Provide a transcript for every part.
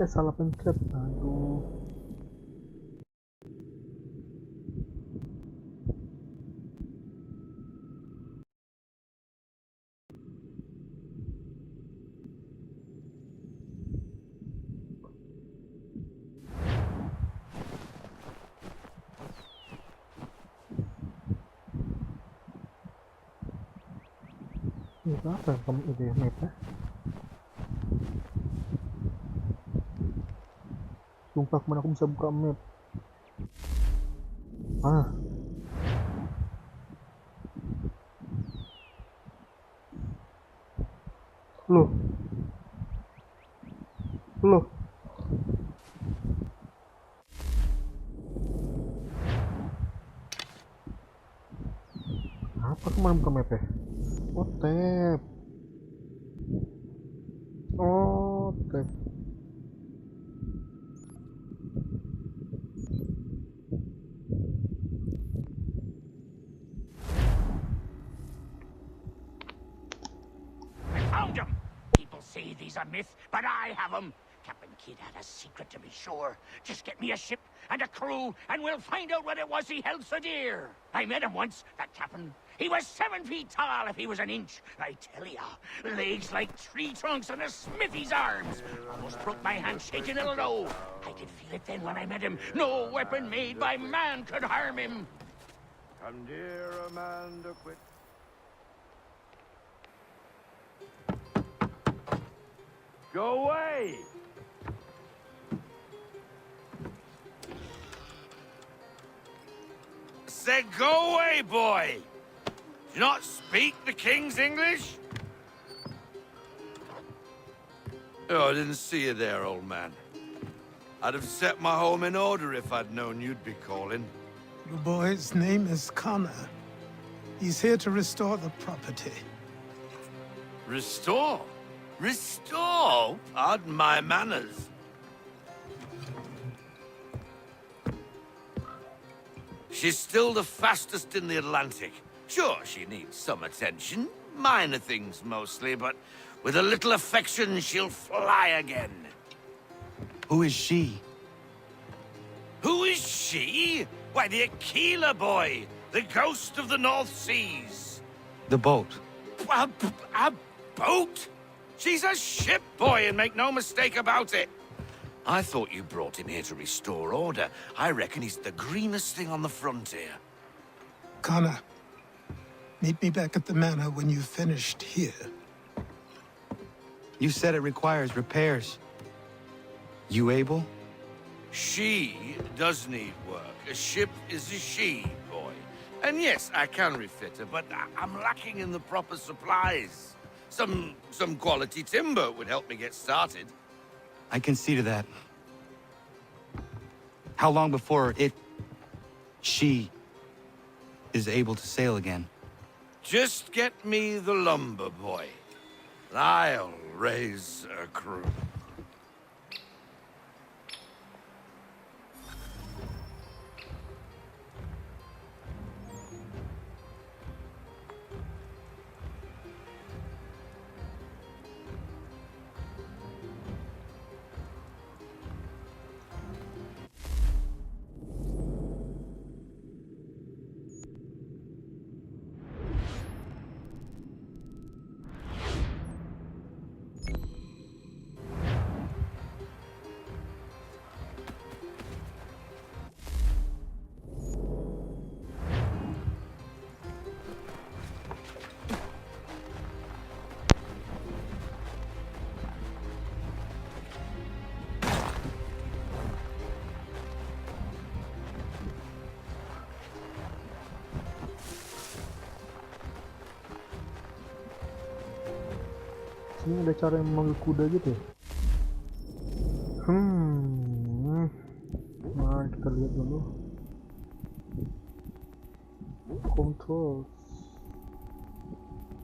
Salah pencet. Aduh. Ini apa yang kamu ide mapnya? Sumpah kemana aku bisa buka map? Ah, loh, loh. Apa kemana buka mapnya? Oh, tab. Oh, tab. Found him! People say these are myth, but I have them. Captain Kidd had a secret to be sure. Just get me a ship and a crew, and we'll find out what it was he held so dear. I met him once, that captain. He was 7 feet tall if he was an inch. I tell ya, legs like tree trunks and a smithy's arms. Almost broke my hand shaking it'll know. I could feel it then when I met him. No weapon made by man could harm him. Come, dear Amanda, quit. Go away! Said go away, boy! Do you not speak the King's English? Oh, I didn't see you there, old man. I'd have set my home in order if I'd known you'd be calling. The boy's name is Connor. He's here to restore the property. Restore? Restore? Pardon my manners. She's still the fastest in the Atlantic. Sure, she needs some attention. Minor things mostly, but with a little affection, she'll fly again. Who is she? Who is she? Why, the Aquila boy, the ghost of the North Seas. The boat. A boat? She's a ship, boy, and make no mistake about it. I thought you brought him here to restore order. I reckon he's the greenest thing on the frontier. Connor, meet me back at the manor when you've finished here. You said it requires repairs. You able? She does need work. A ship is a she, boy. And yes, I can refit her, but I'm lacking in the proper supplies. Some quality timber would help me get started. I can see to that. How long before she is able to sail again? Just get me the lumber, boy. I'll raise a crew. Ini ada cara yang memanggil kuda gitu ya? Mari kita lihat dulu. Controls.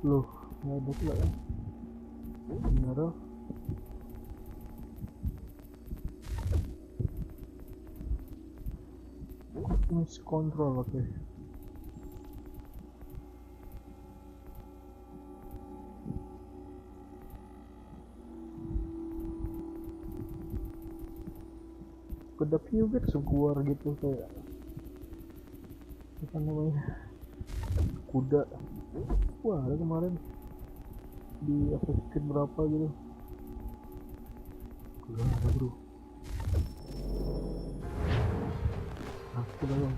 Loh, nggak ada pula ya? Benar. Ini control, oke. kedap juga seguar gitu kayak apa namanya kuda. Wah ada kemarin di efektif berapa gitu. Gila ada bro. Aku dah bang.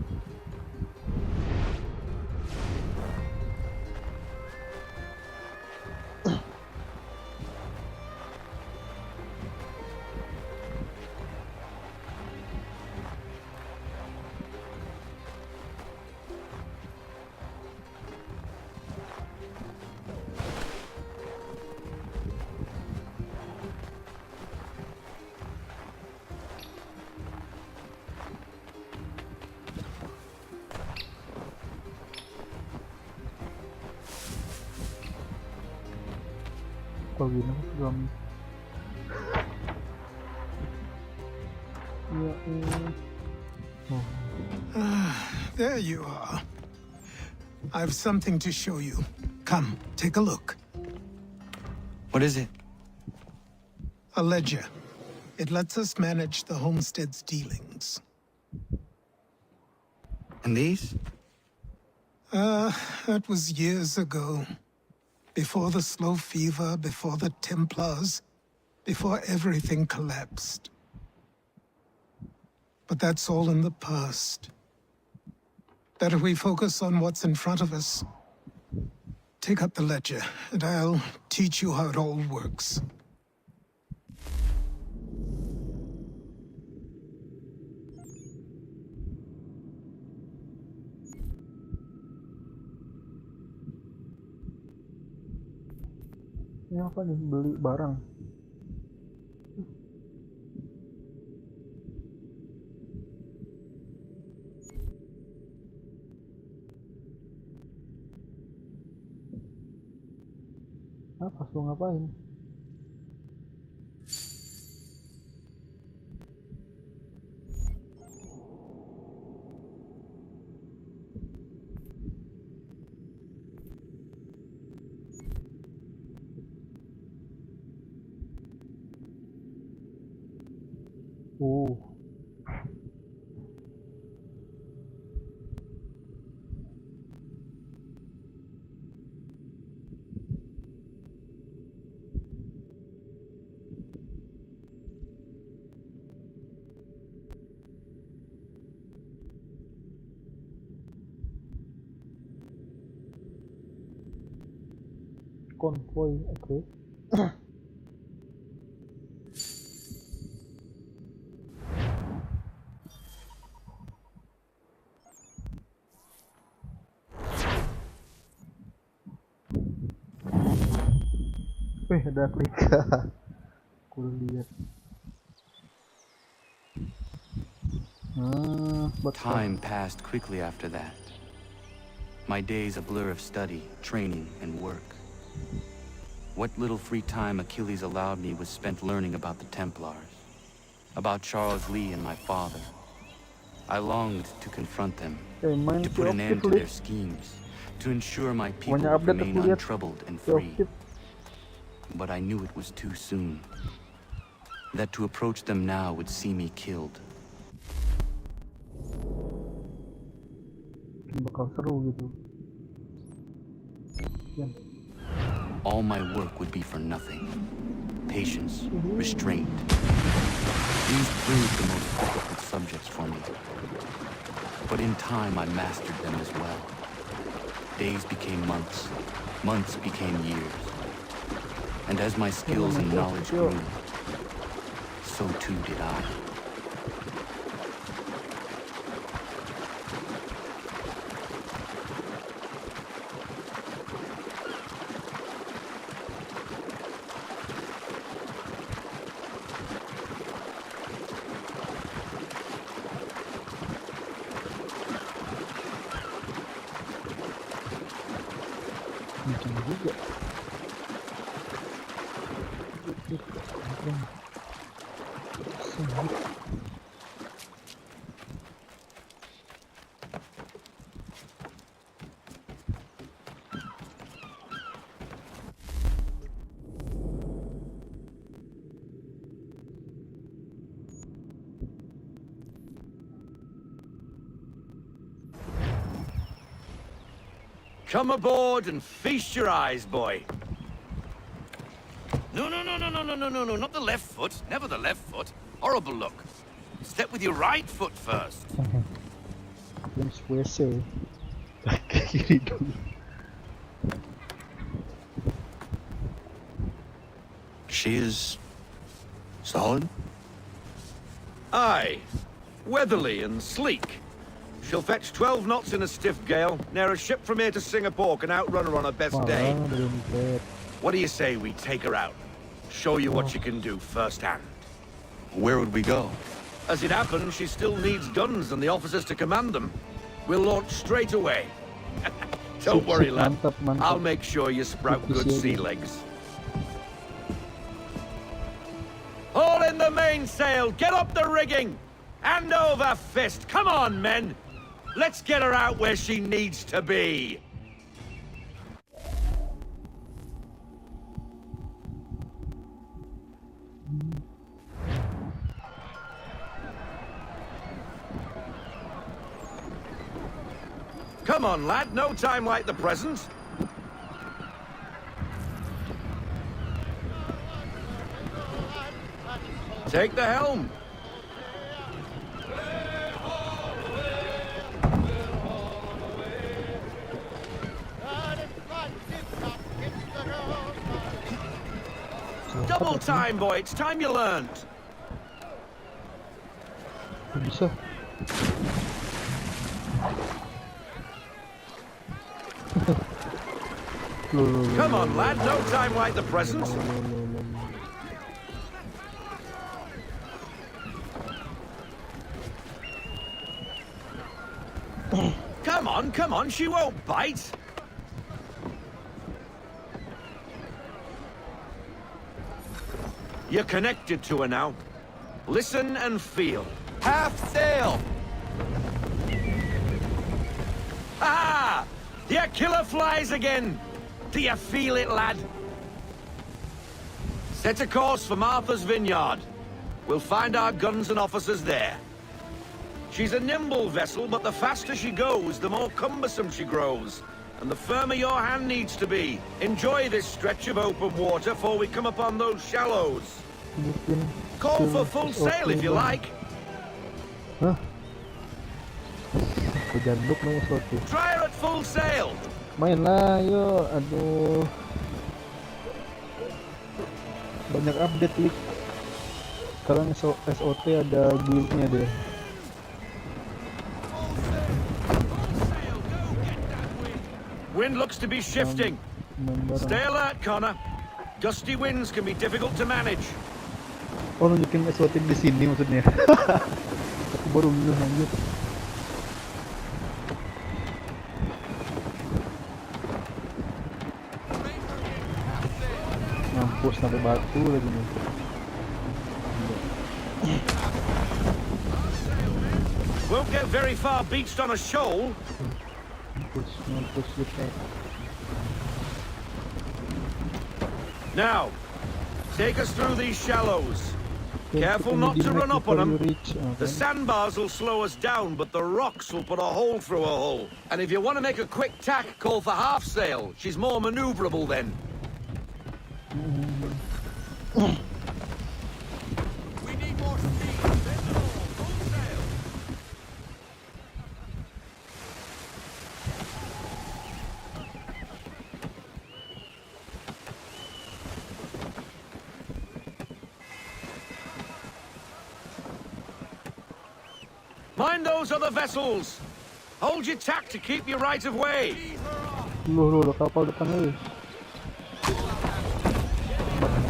Kau gini belum. Ya, oh. There you are. I've something to show you. Come, take a look. What is it? A ledger. It lets us manage the homestead's dealings. And these? That was years ago. Before the slow fever, before the Templars, before everything collapsed. But that's all in the past. Better we focus on what's in front of us. Take up the ledger, and I'll teach you how it all works. Ini apa nih? Beli barang. Apa lu ngapain? Oh. Konvoy, oke. Ada Afrika. Aku lihat. Time passed quickly after that. My days a blur of study, training, and work. What little free time Achilles allowed me was spent learning about the Templars, about Charles Lee and my father. I longed to confront them, to put an end to their schemes, to ensure my people would remain untroubled and free. But I knew it was too soon, that to approach them now would see me killed. Bakal seru gitu. Ya. All my work would be for nothing. Patience, restraint. These proved the most difficult subjects for me. But in time, I mastered them as well. Days became months. Months became years. And as my skills and knowledge grew, so too did I. Kenceng juga. Come aboard and feast your eyes, boy. No, no, no, no, no, no, no, no, no, not the left foot. Never the left foot. Horrible look. Step with your right foot first. Yang square pakai kiri dulu. She is solid? Aye. Weatherly and sleek. She'll fetch 12 knots in a stiff gale. Ne'er a ship from here to Singapore can outrun her on her best day. Malah belum bet. What do you say we take her out? Show you what she can do firsthand. Where would we go? As it happens, she still needs guns and the officers to command them. We'll launch straight away. Don't Sip, worry, sip, lad. mantap, mantap. I'll make sure you sprout good sea legs. All in the mainsail! Get up the rigging! Hand over fist! Come on, men! Let's get her out where she needs to be! Come on, lad. No time like the present. Take the helm. Double time, boy. It's time you learned. Bisa. Come on, lad. No time like the present. Come on. She won't bite. You're connected to her now. Listen and feel. Half sail. Ah! The killer flies again. Do you feel it, lad? Set a course for Martha's Vineyard. We'll find our guns and officers there. She's a nimble vessel, but the faster she goes, the more cumbersome she grows. And the firmer your hand needs to be. Enjoy this stretch of open water before we come upon those shallows. Call for full sail if you like. Hah? Kejanduk nih SOT. Try her at full sail. Main lah, yuk. Aduh. Banyak update leak. Sekarang SOT ada guildnya deh. Wind looks to be shifting. Stay alert, Connor. Gusty winds can be difficult to manage. Oh, nunjukin SOT di sini maksudnya. Aku baru ngeh lanjut. Mampus sampai batu lagi nih. Won't get very far beached on a shoal. Mampus kita. Now, take us through these shallows. Careful not to run up on them. The sandbars will slow us down, but the rocks will put a hole through a hull. And if you want to make a quick tack, call for half sail. She's more maneuverable then. We need more speed. Full sail. Mind those other vessels. Hold your tack to keep your right of way. Loh, kapal depan nih.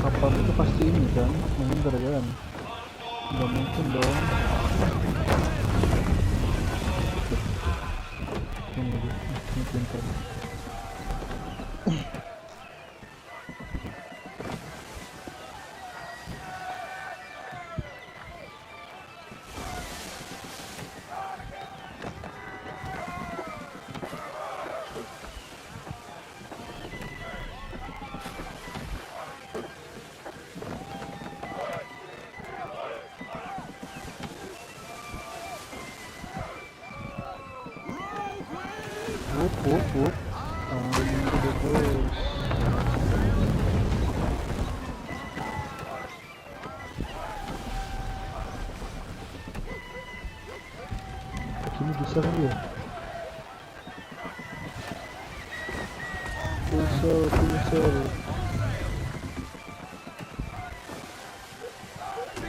Kapal itu pasti ini kan, menghindar kan? Nggak mungkin dong. Mungkin kan. Whoop. bisa kan dia? Full sail.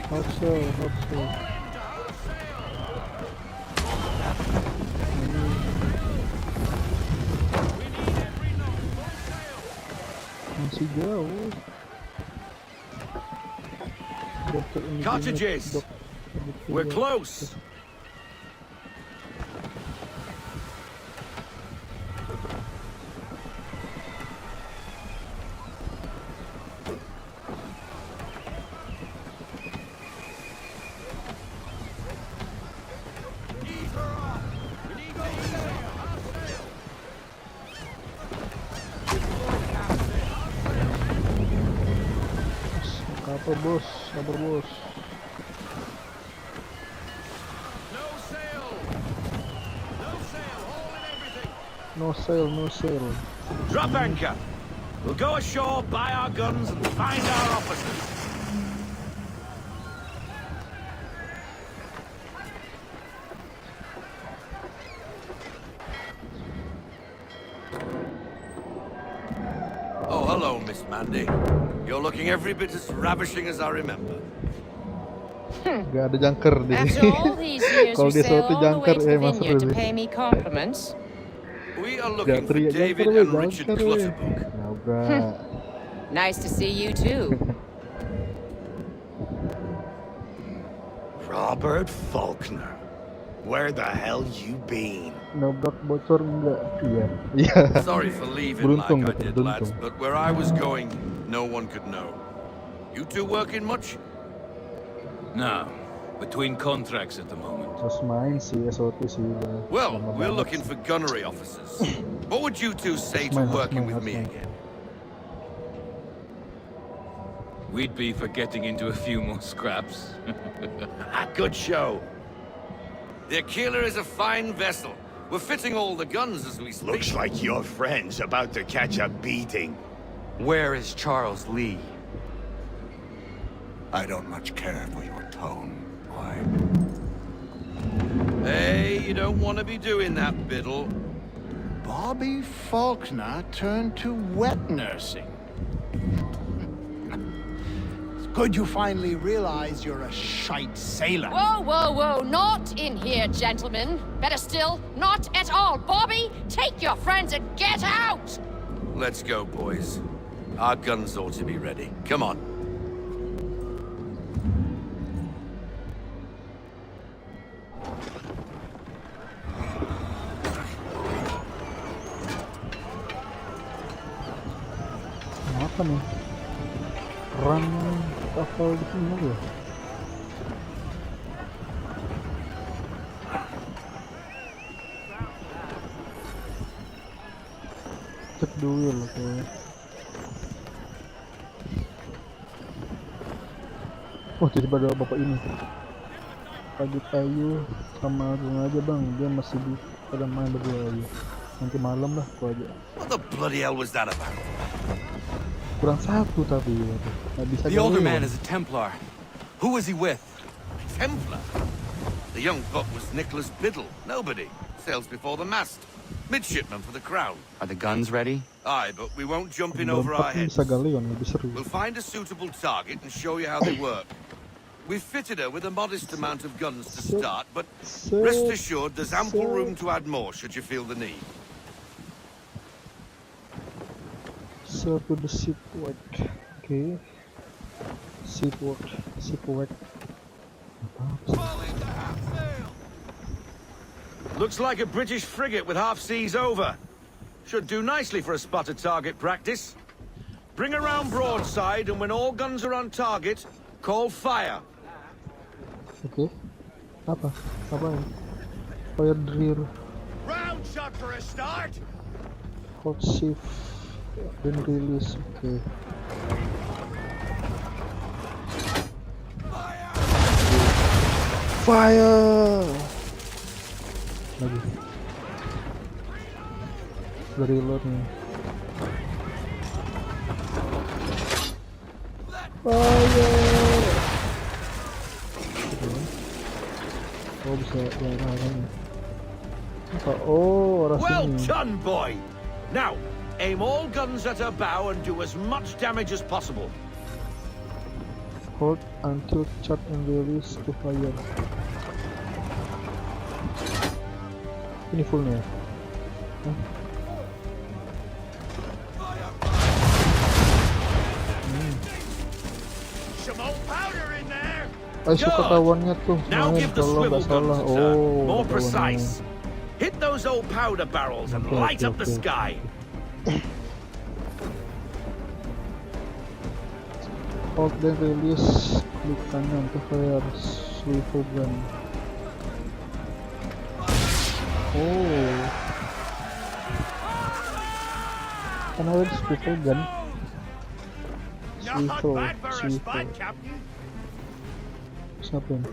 Half sail. Masih jauh. Cartridges! We're close! Sabar bos. No sail. Drop anchor! We'll go ashore, buy our guns, and find our officers. Oh, hello, Miss Mandy. You're looking every bit as ravishing as I remember. Gak ada jangker di After sini. all these years, Kalau you dia sail satu all the way jangker, to the Mas vineyard to Rudy. pay me compliments. We are looking for teriak David jangker, and Richard Clutterbuck. Nabrak. Nice to see you too. Robert Faulkner. Where the hell you been? Nabrak bocor enggak? Iya. Sorry for leaving Beruntung, like I did, lads, beruntung. but where I was going, no one could know. You two working much? No, between contracts at the moment. Terus main sih SOT sih udah. Well, lama we're banget looking sih. for gunnery officers. What would you two say to Harus working main, with harus me main. again? We'd be for getting into a few more scraps. A good show. The Aquila is a fine vessel. We're fitting all the guns as we speak. Looks like your friend's about to catch a beating. Where is Charles Lee? I don't much care for your tone, boy. Hey, you don't want to be doing that, Biddle. Bobby Faulkner turned to wet nursing. It's good you finally realize you're a shite sailor. Whoa, not in here, gentlemen. Better still, not at all. Bobby, take your friends and get out! Let's go, boys. Our guns ought to be ready. Come on. Apa nih? Run kapal di sini ya? Cek dulu loh kayaknya. Oh, jadi pada bapak ini pagi Ayu sama Agung aja bang, dia masih di pada main berdua lagi. Nanti malam lah aku aja. What the bloody hell was that about? Kurang satu tapi nggak bisa. The older gawin. man is a Templar. Who was he with? Templar? The young pup was Nicholas Biddle. Nobody. Sails before the mast. Midshipman for the Crown. Are the guns ready? Aye, but we won't jump in over our Berempat ini heads. bisa galion, lebih seru. We'll find a suitable target and show you how they work. We've fitted her with a modest amount of guns to start, but rest assured there's ample room to add more should you feel the need. Sail to the shipwreck. Okay. Shipwreck. Looks like a British frigate with half seas over. Should do nicely for a spotted target practice. Bring around broadside, and when all guns are on target, call fire. Oke. Apa ya? Fire drill. Round shot for a start. Hot shift. Then release. Oke. Fire. Lagi. Dari reload nih. Fire. Oh bisa yang lain. Oh, arah Well sini. done, boy! Now, aim all guns at her bow and do as much damage as possible. Hold until charge and release to fire. Ini fullnya. Some old powder in there. Suka tawannya tuh. Now Main give the kalau swivel nggak salah. guns a turn. Oh, More tawannya. precise. Hit those old powder barrels and Okay, light okay, up the okay. sky. Hold then release. Klik kanan to fire swivel gun. Oh. Kan ada swivel gun. Not Swivel, bad for a swivel. spot, Captain. Siapa ini?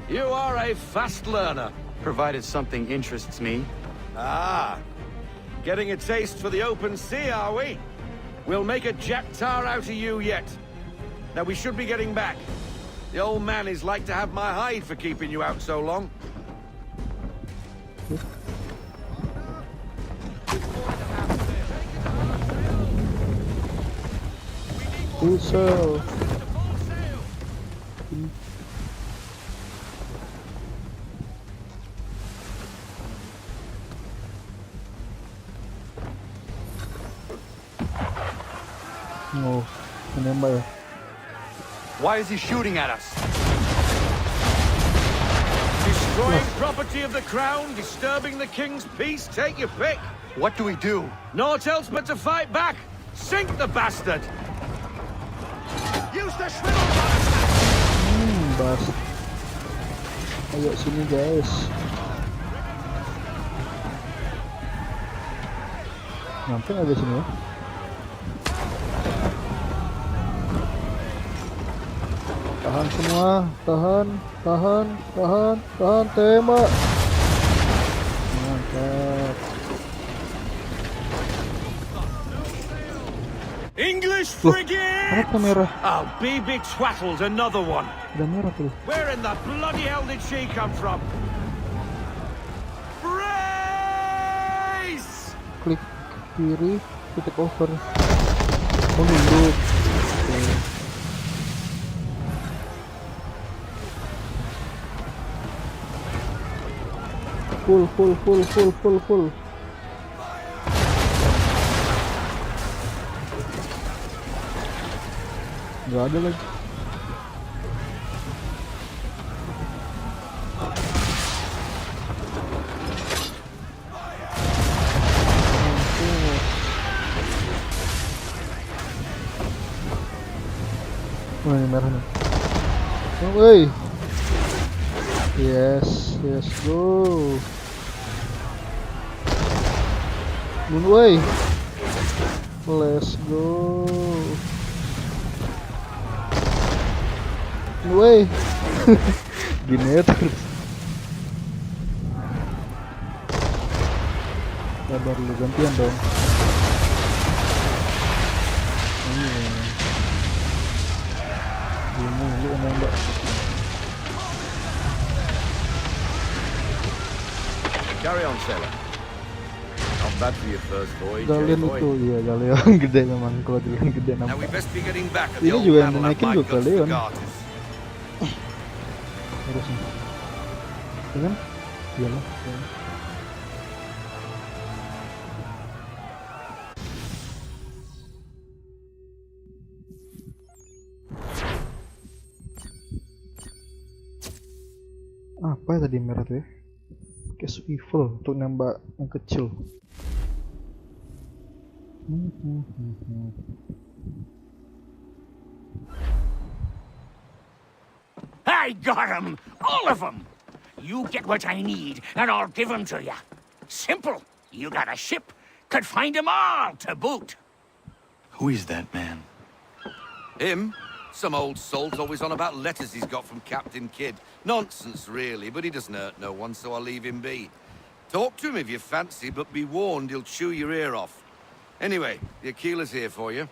You are a fast learner. Provided something interests me. Ah, getting a taste for the open sea, are we? We'll make a jack tar out of you yet. Now we should be getting back. The old man is like to have my hide for keeping you out so long. Full sail. Oh, menembak ya. Why is he shooting at us? Destroying property of the crown, disturbing the king's peace, take your pick. What do we do? Naught else but to fight back. Sink the bastard. Use the swivel guns. Bas. Ayo sini guys. Nyampe nggak di sini ya? Tahan semua, tahan, tembak. Mantap. English Loh, frigate! kenapa merah? Oh, BB twattled another one. Udah merah tuh. Where in the bloody hell did she come from? Brace! Klik kiri, titik over. Oh, nunduk. Oke. Full. Nggak ada lagi. Oh, ini merah nih. Oh, wey. Yes, go. Moon way. Let's go. Moon way. Gini ya terus. Sabar lu, gantian dong. Lu nembak. Carry on, sailor. Not bad for your first voyage, Galian boy. itu, iya galian gede memang, kalau galian gede Now we nampak. best be getting back. Ini juga yang naikin juga galian. Harusnya. Ya kan? Iyalah. Ya. Apa ya tadi merah tuh ya? Pakai swivel untuk nembak yang kecil. I got 'em! All of 'em! You get what I need, and I'll give 'em to you. Simple. You got a ship, could find 'em all to boot. Who is that man? Him? Some old salt always on about letters he's got from Captain Kidd. Nonsense, really, but he doesn't hurt no one, so I'll leave him be. Talk to him if you fancy, but be warned he'll chew your ear off. Anyway, the Aquila's here for you.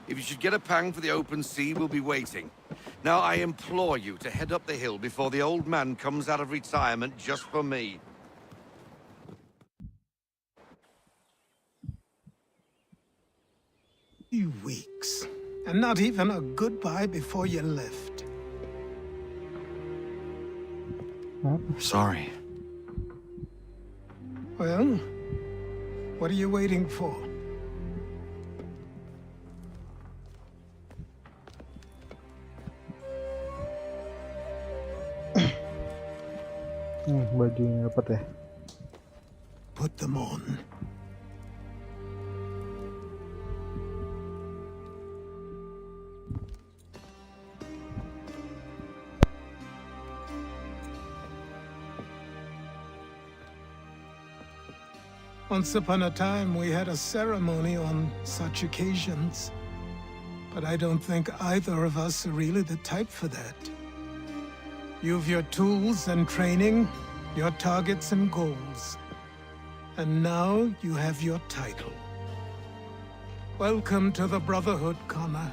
If you should get a pang for the open sea, we'll be waiting. Now, I implore you to head up the hill before the old man comes out of retirement just for me. And not even a goodbye before you left. Sorry. Well, what are you waiting for? Bajunya dapat ya. Put them on. Once upon a time, we had a ceremony on such occasions. But I don't think either of us are really the type for that. You've your tools and training, your targets and goals. And now you have your title. Welcome to the Brotherhood, Connor.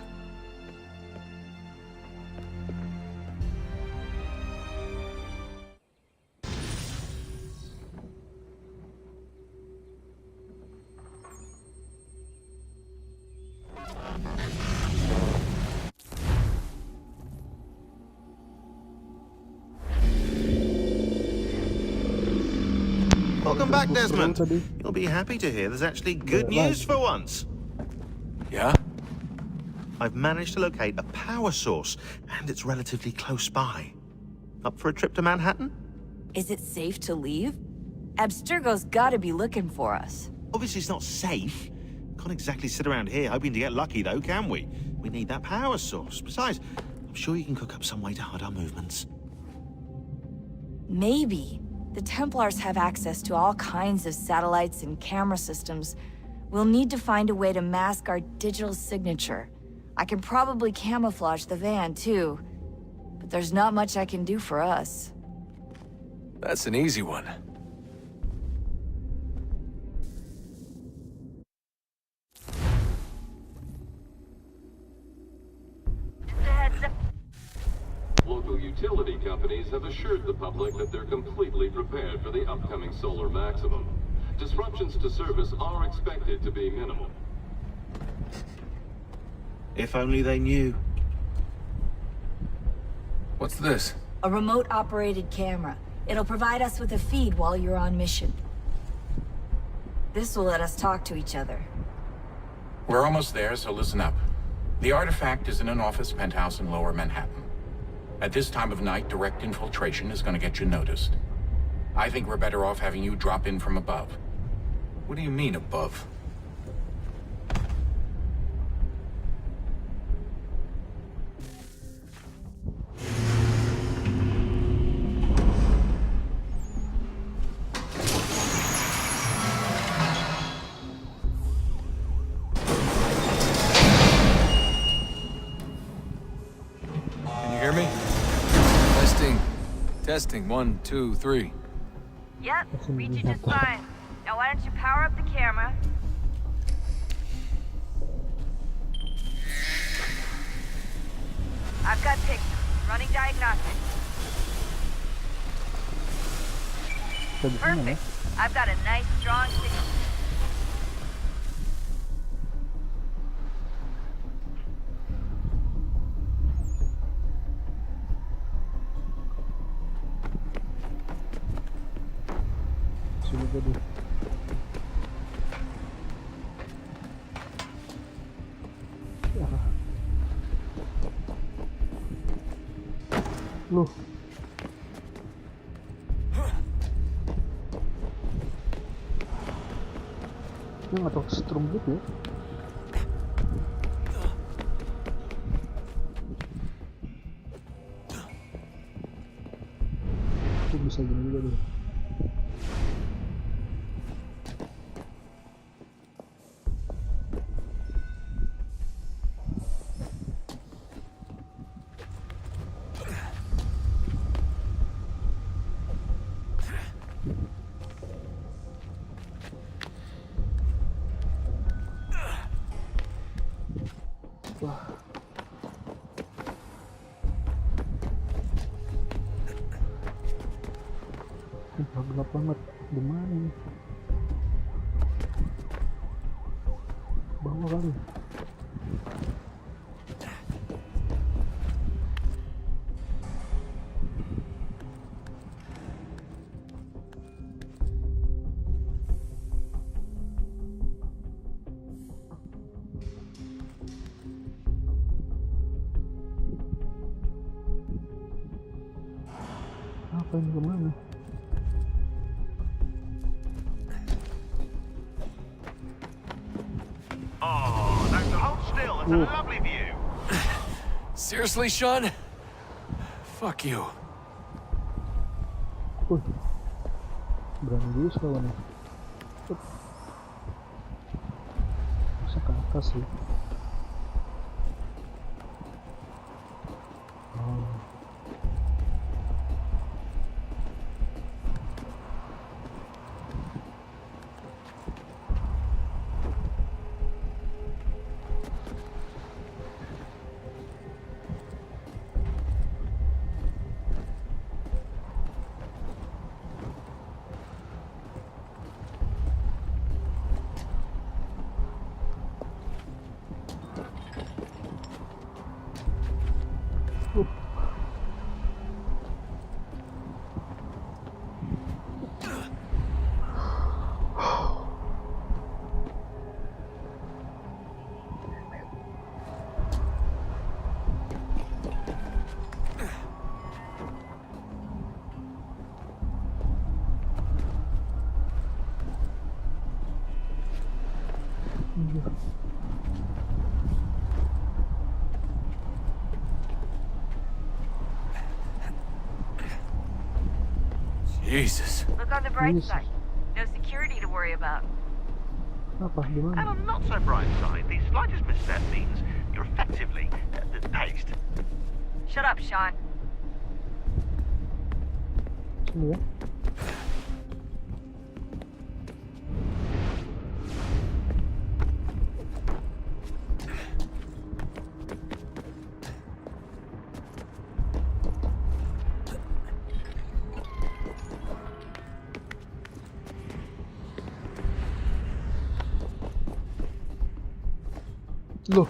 Welcome back, Desmond. You'll be happy to hear there's actually good news for once. Yeah? I've managed to locate a power source, and it's relatively close by. Up for a trip to Manhattan? Is it safe to leave? Abstergo's gotta be looking for us. Obviously it's not safe. Can't exactly sit around here hoping to get lucky, though, can we? We need that power source. Besides, I'm sure you can cook up some way to hide our movements. Maybe. The Templars have access to all kinds of satellites and camera systems. We'll need to find a way to mask our digital signature. I can probably camouflage the van, too. But there's not much I can do for us. That's an easy one. Local utility companies have assured the public that they're completely prepared for the upcoming solar maximum. Disruptions to service are expected to be minimal. If only they knew. What's this? A remote-operated camera. It'll provide us with a feed while you're on mission. This will let us talk to each other. We're almost there, so listen up. The artifact is in an office penthouse in Lower Manhattan. At this time of night, direct infiltration is going to get you noticed. I think we're better off having you drop in from above. What do you mean, above? Can you hear me? Testing, 1, 2, 3. Yep, read you just fine. Now why don't you power up the camera? I've got pictures. Running diagnostics. Perfect. I've got a nice, strong signal. Loh. Dia nggak tahu setrum gitu ya. Kok bisa gini juga deh. Wah. Gelap banget. Gimana nih? Bawah kali. Ngapain kemana? Oh, that's hold still. It's a lovely view. Seriously, Sean? Fuck you. Berani dulu lawannya. Bisa ke atas sih. Jesus. Look on the bright side. No security to worry about. Apa? Gimana? And on not so bright side, the slightest misstep means you're effectively paced. Shut up, Sean. Sini ya. Loh.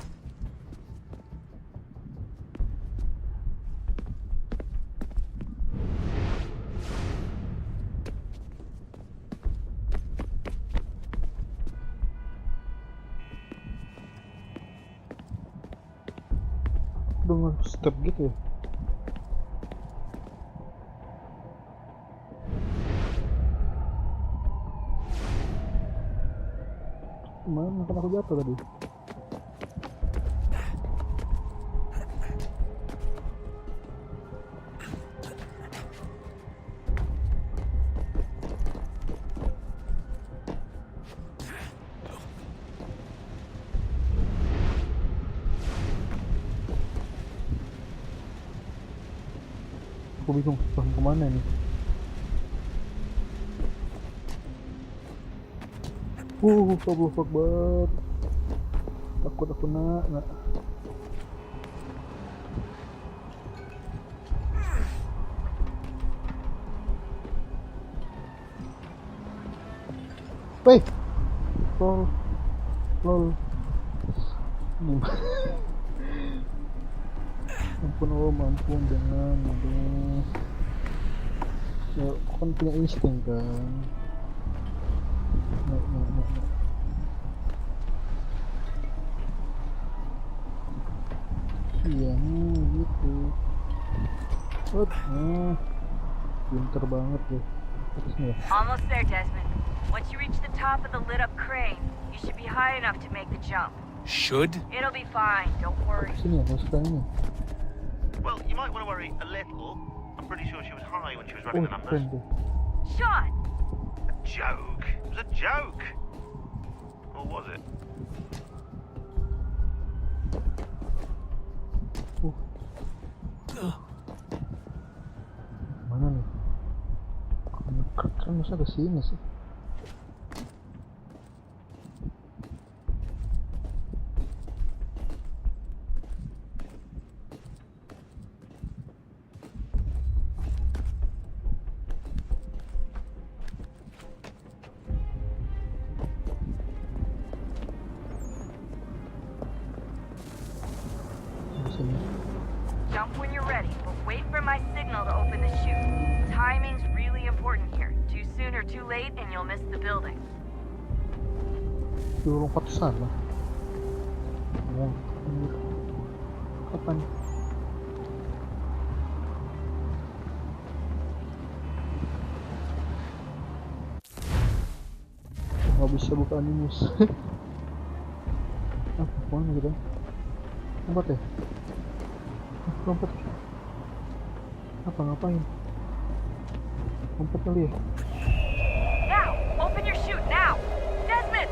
Dengan step gitu ya. Kemana kan aku jatuh tadi? Aku bingung kemana nih. Allah Akbar. Takut aku nak. Weh. Lol. Ampun jangan. Aduh. Ya, kan punya insting kan. Nah. Iya gitu. Pinter banget deh. Atasnya. Almost there, Desmond. Once you reach the top of the lit-up crane, you should be high enough to make the jump. Should? It'll be fine, don't worry. Sini ya, masuk ke ini. Well, you might want to worry a little. I'm pretty sure she was high when she was running the numbers. Keren deh. Sean! A joke. It was a joke. Or was it? Mana nih? Kan masa ke sini sih? Jump when you're ready, but wait for my signal to open the chute. Timing's really important here. Too soon or too late and you'll miss the building. Lompat ke sana. Kapan? nggak bisa buka animus. Mana kita? Lompat ya? Lompat. Apa ngapain? Lompat kali ya? Now, open your chute now. Desmond.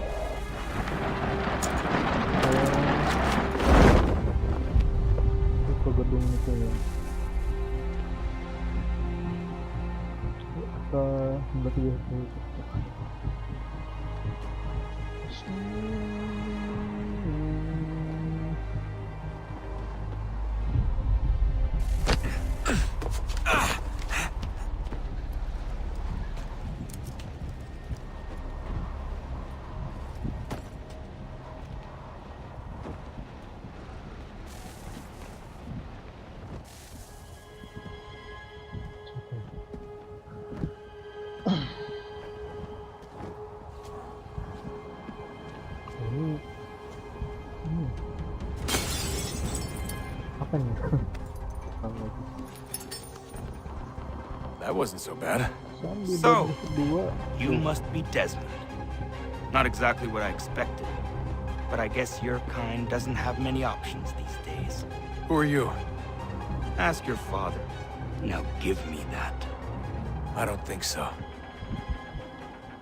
Ke gedung itu ya. Kita berarti ya. Apa nih? That wasn't so bad. So, you must be Desmond. Not exactly what I expected, but I guess your kind doesn't have many options these days. Who are you? Ask your father. Now give me that. I don't think so.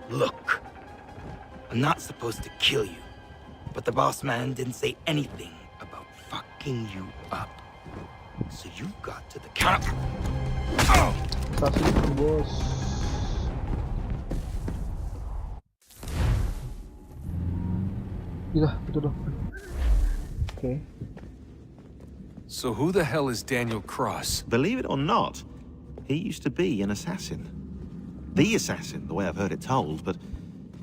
Look, I'm not supposed to kill you, but the boss man didn't say anything about fucking you up. So you got to the counter. Kasih bos. Iya, itu dong. Okay. So who the hell is Daniel Cross? Believe it or not, he used to be an assassin. The assassin, the way I've heard it told, but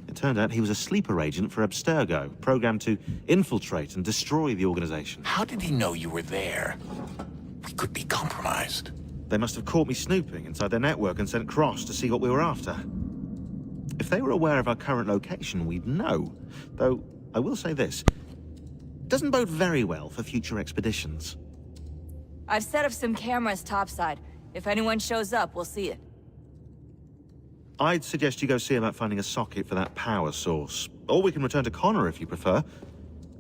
it turned out he was a sleeper agent for Abstergo, programmed to infiltrate and destroy the organization. How did he know you were there? We could be compromised. They must have caught me snooping inside their network and sent Cross to see what we were after. If they were aware of our current location, we'd know. Though, I will say this. Doesn't bode very well for future expeditions. I've set up some cameras topside. If anyone shows up, we'll see it. I'd suggest you go see about finding a socket for that power source. Or we can return to Connor if you prefer.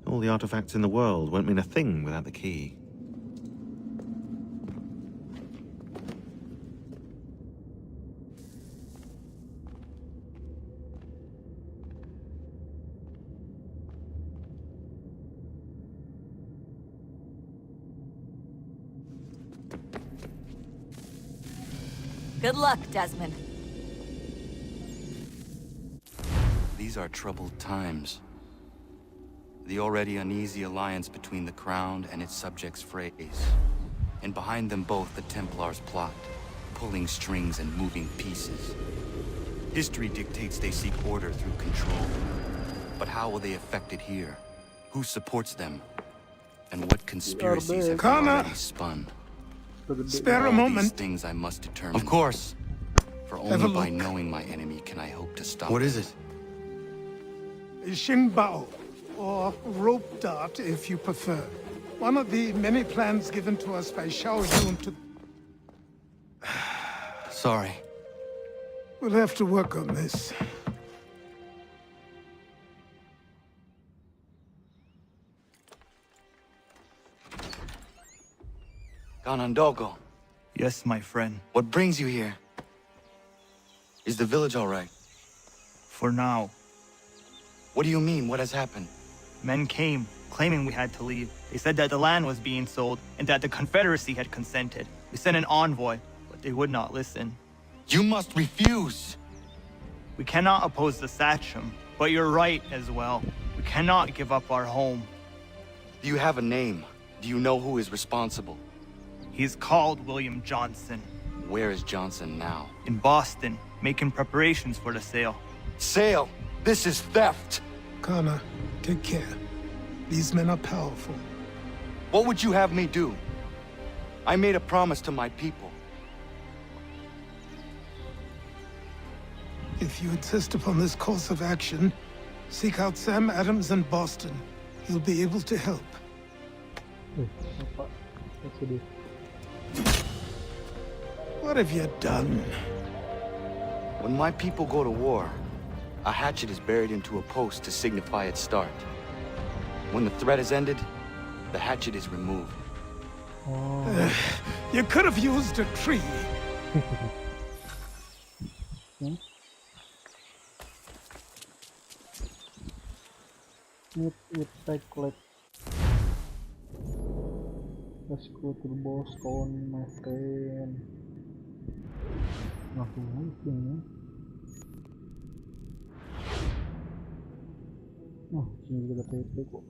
All the artifacts in the world won't mean a thing without the key. Good luck, Desmond. These are troubled times. The already uneasy alliance between the Crown and its subjects frays. And behind them both the Templars plot, pulling strings and moving pieces. History dictates they seek order through control. But how will they affect it here? Who supports them? And what conspiracies have they already spun? Spare a All moment. these things I must determine. Of course. For Have a only by look. knowing my enemy can I hope to stop What it. is it? Xingbao, or rope dart if you prefer. One of the many plans given to us by Xiao Yun to... Sorry. We'll have to work on this. Ganondogo, Yes, my friend. what brings you here? Is the village all right? For now. What do you mean? What has happened? Men came, claiming we had to leave. They said that the land was being sold, and that the Confederacy had consented. We sent an envoy, but they would not listen. You must refuse! We cannot oppose the Sachem, but you're right as well. We cannot give up our home. Do you have a name? Do you know who is responsible? He's called William Johnson. Where is Johnson now? In Boston, making preparations for the sale. Sale! This is theft! Connor, take care. These men are powerful. What would you have me do? I made a promise to my people. If you insist upon this course of action, seek out Sam Adams in Boston. He'll be able to help. What have you done? When my people go to war, A hatchet is buried into a post to signify its start. When the threat is ended, the hatchet is removed. You could have used a tree. It take like. Let's go to the boss stone, my friend. Nothing mungkin. Oh, sini juga ada TP kok.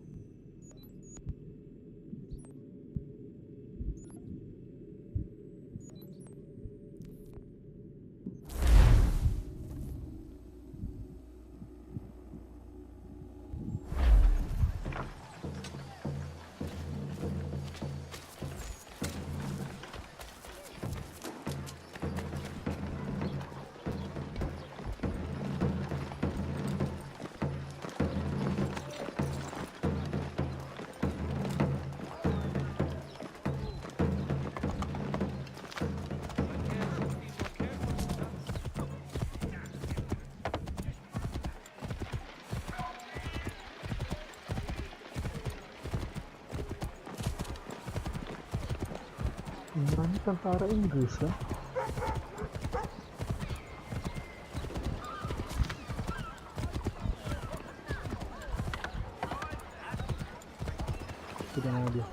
Ini tentara Inggris kan? Sudah mau dia.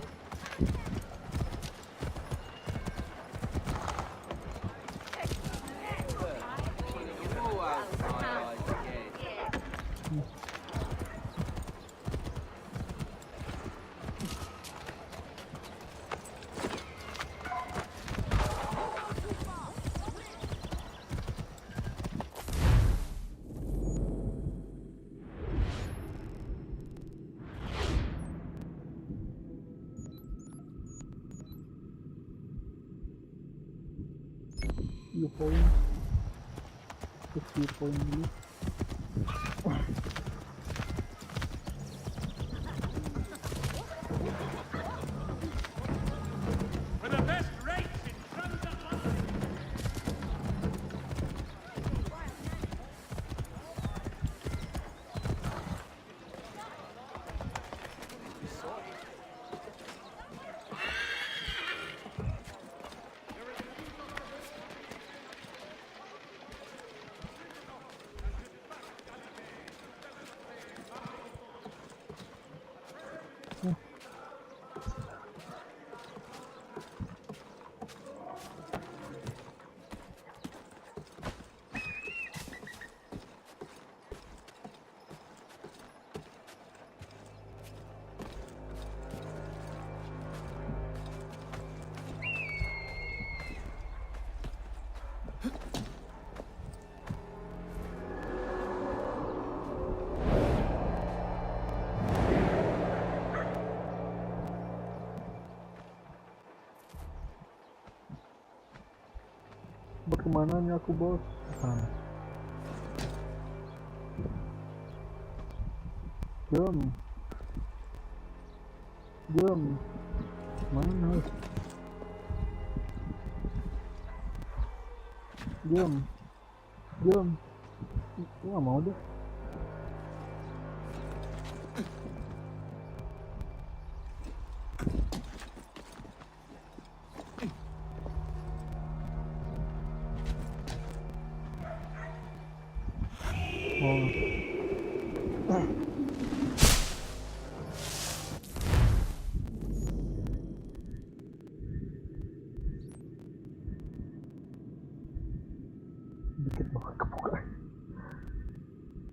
Poin 50 poin dulu. Kemana nih aku bos? Jom mana? Jom nggak mau deh.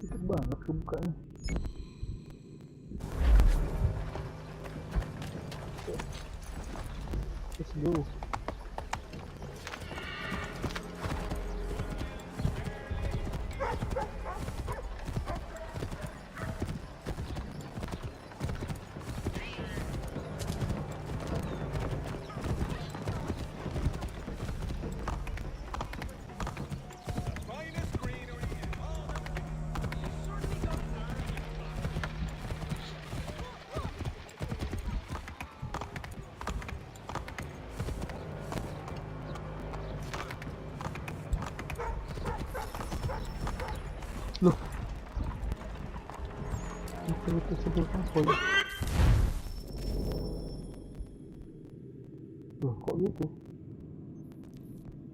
Dikit banget kebukanya. Let's go. Itu sebelum kapal. Loh, kok gitu?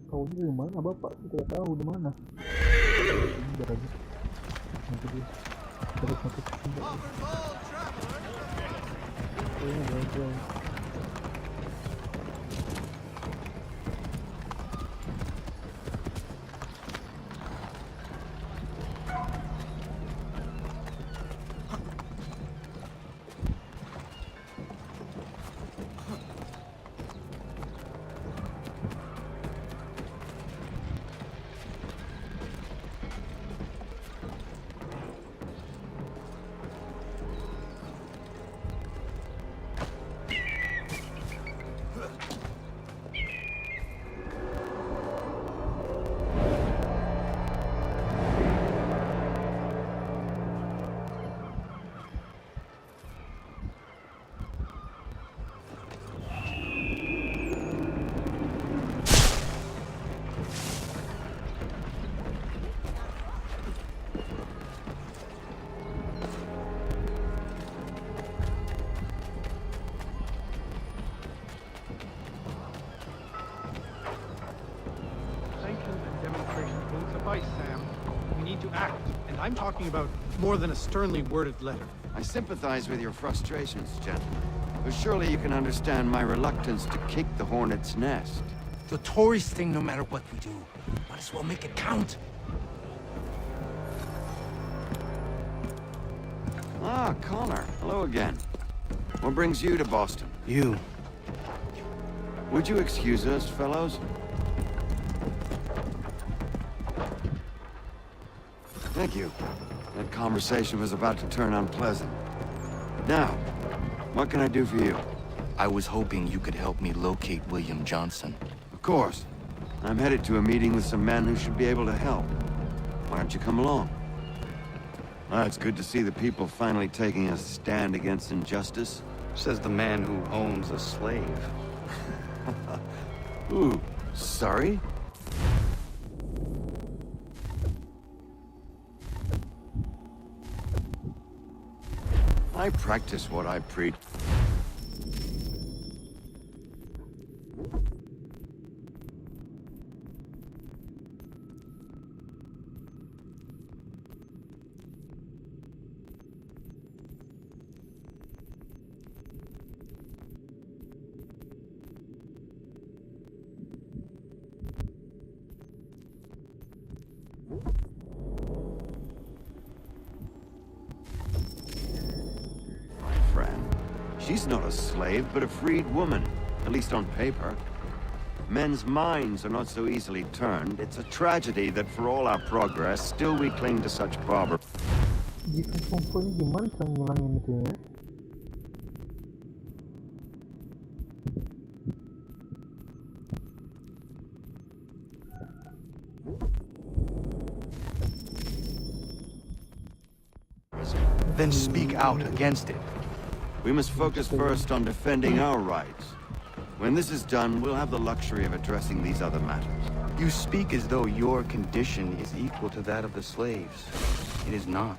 Tahu dari mana bapak? Tidak tahu di mana. Ini biar aja. Nanti dia terus masuk ke sini. Oh, ini ada. Sam. We need to act, and I'm talking about more than a sternly worded letter. I sympathize with your frustrations, gentlemen. But surely you can understand my reluctance to kick the hornet's nest. The tourist thing, no matter what we do. Might as well make it count. Ah, Connor. Hello again. What brings you to Boston? You. Would you excuse us, fellows? Thank you. That conversation was about to turn unpleasant. Now, what can I do for you? I was hoping you could help me locate William Johnson. Of course. I'm headed to a meeting with some men who should be able to help. Why don't you come along? Ah, it's good to see the people finally taking a stand against injustice. Says the man who owns a slave. Ooh, sorry? I practice what I preach. She's not a slave, but a freed woman, at least on paper. Men's minds are not so easily turned. It's a tragedy that for all our progress, still we cling to such barbarism. Jika perempuan gimana cara ngilangin itu ya? Then speak out against it. We must focus first on defending our rights. When this is done, we'll have the luxury of addressing these other matters. You speak as though your condition is equal to that of the slaves. It is not.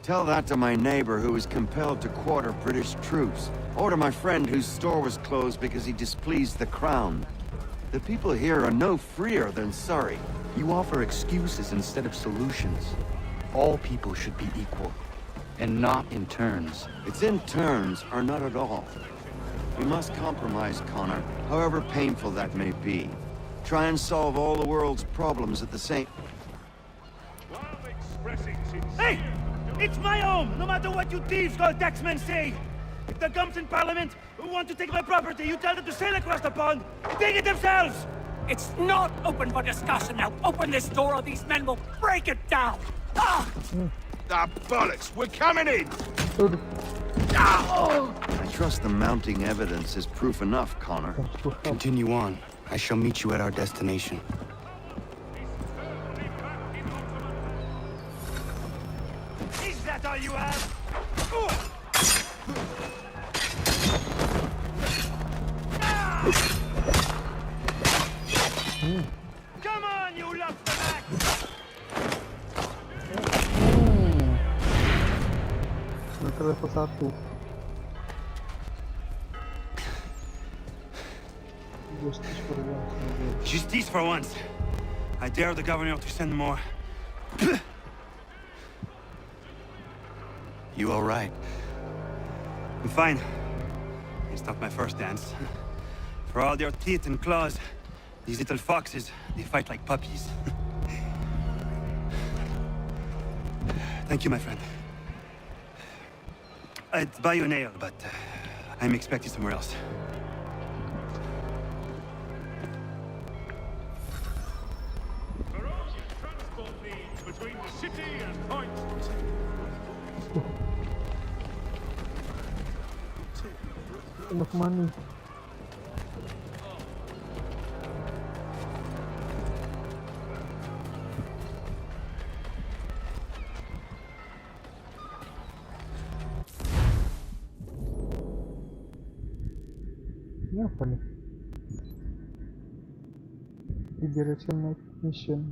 Tell that to my neighbor who was compelled to quarter British troops, or to my friend whose store was closed because he displeased the crown. The people here are no freer than Surrey. You offer excuses instead of solutions. All people should be equal. And not in turns. It's in turns, or not at all. We must compromise, Connor, however painful that may be. Try and solve all the world's problems at the same... Hey! It's my home, no matter what you thieves called taxmen say! If the gums in Parliament who want to take my property, you tell them to sail across the pond and take it themselves! It's not open for discussion now. Open this door or these men will break it down. Ah! Ah, bollocks! We're coming in! I trust the mounting evidence is proof enough, Connor. Continue on. I shall meet you at our destination. Is that all you have? Come on, you lost the match! level 1. Justice for once. Justice for once. I dare the governor to send more. You all right? I'm fine. It's not my first dance. For all their teeth and claws, these little foxes, they fight like puppies. Thank you, my friend. I'd buy you an ale, but I'm expecting somewhere else. Between the city and Point. Enough money. Ini apa nih? Di direction night mission.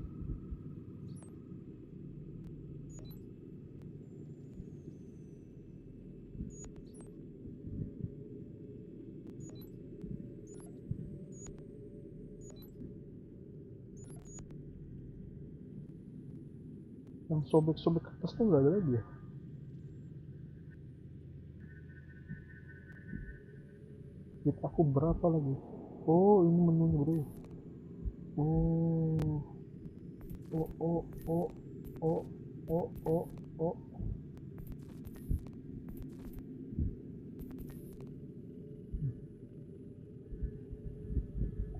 Yang sobek-sobek atas tuh nggak ada lagi ya? Hit aku berapa lagi? Oh, ini menunya bro. Oh.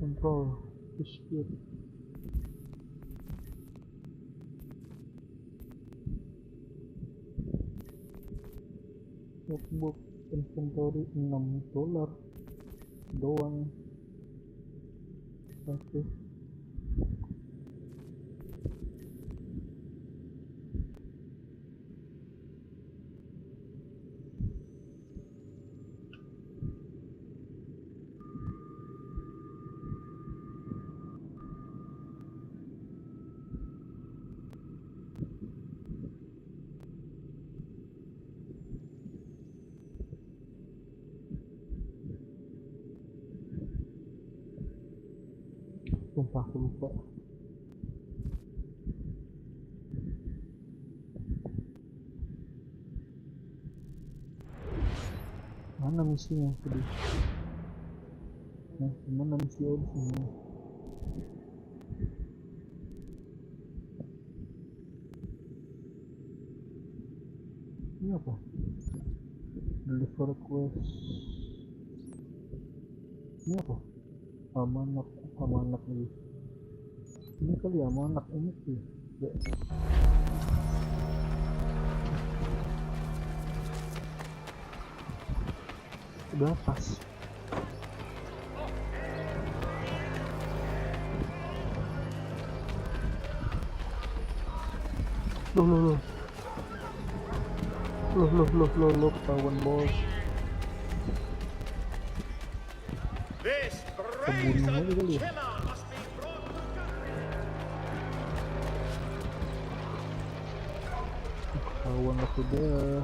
Control. Speed. Notebook inventory $6 doang. Oke. Sumpah aku lupa. Mana misinya tadi? Nah, mana misi di sini? Ini apa? Deliver quest. Ini apa? Amanat lagi. Ini kali amanat ini sih. Ya. Udah pas. Loh, ketahuan bos. Kebunuh aja kali ya. Ketahuan aku deh.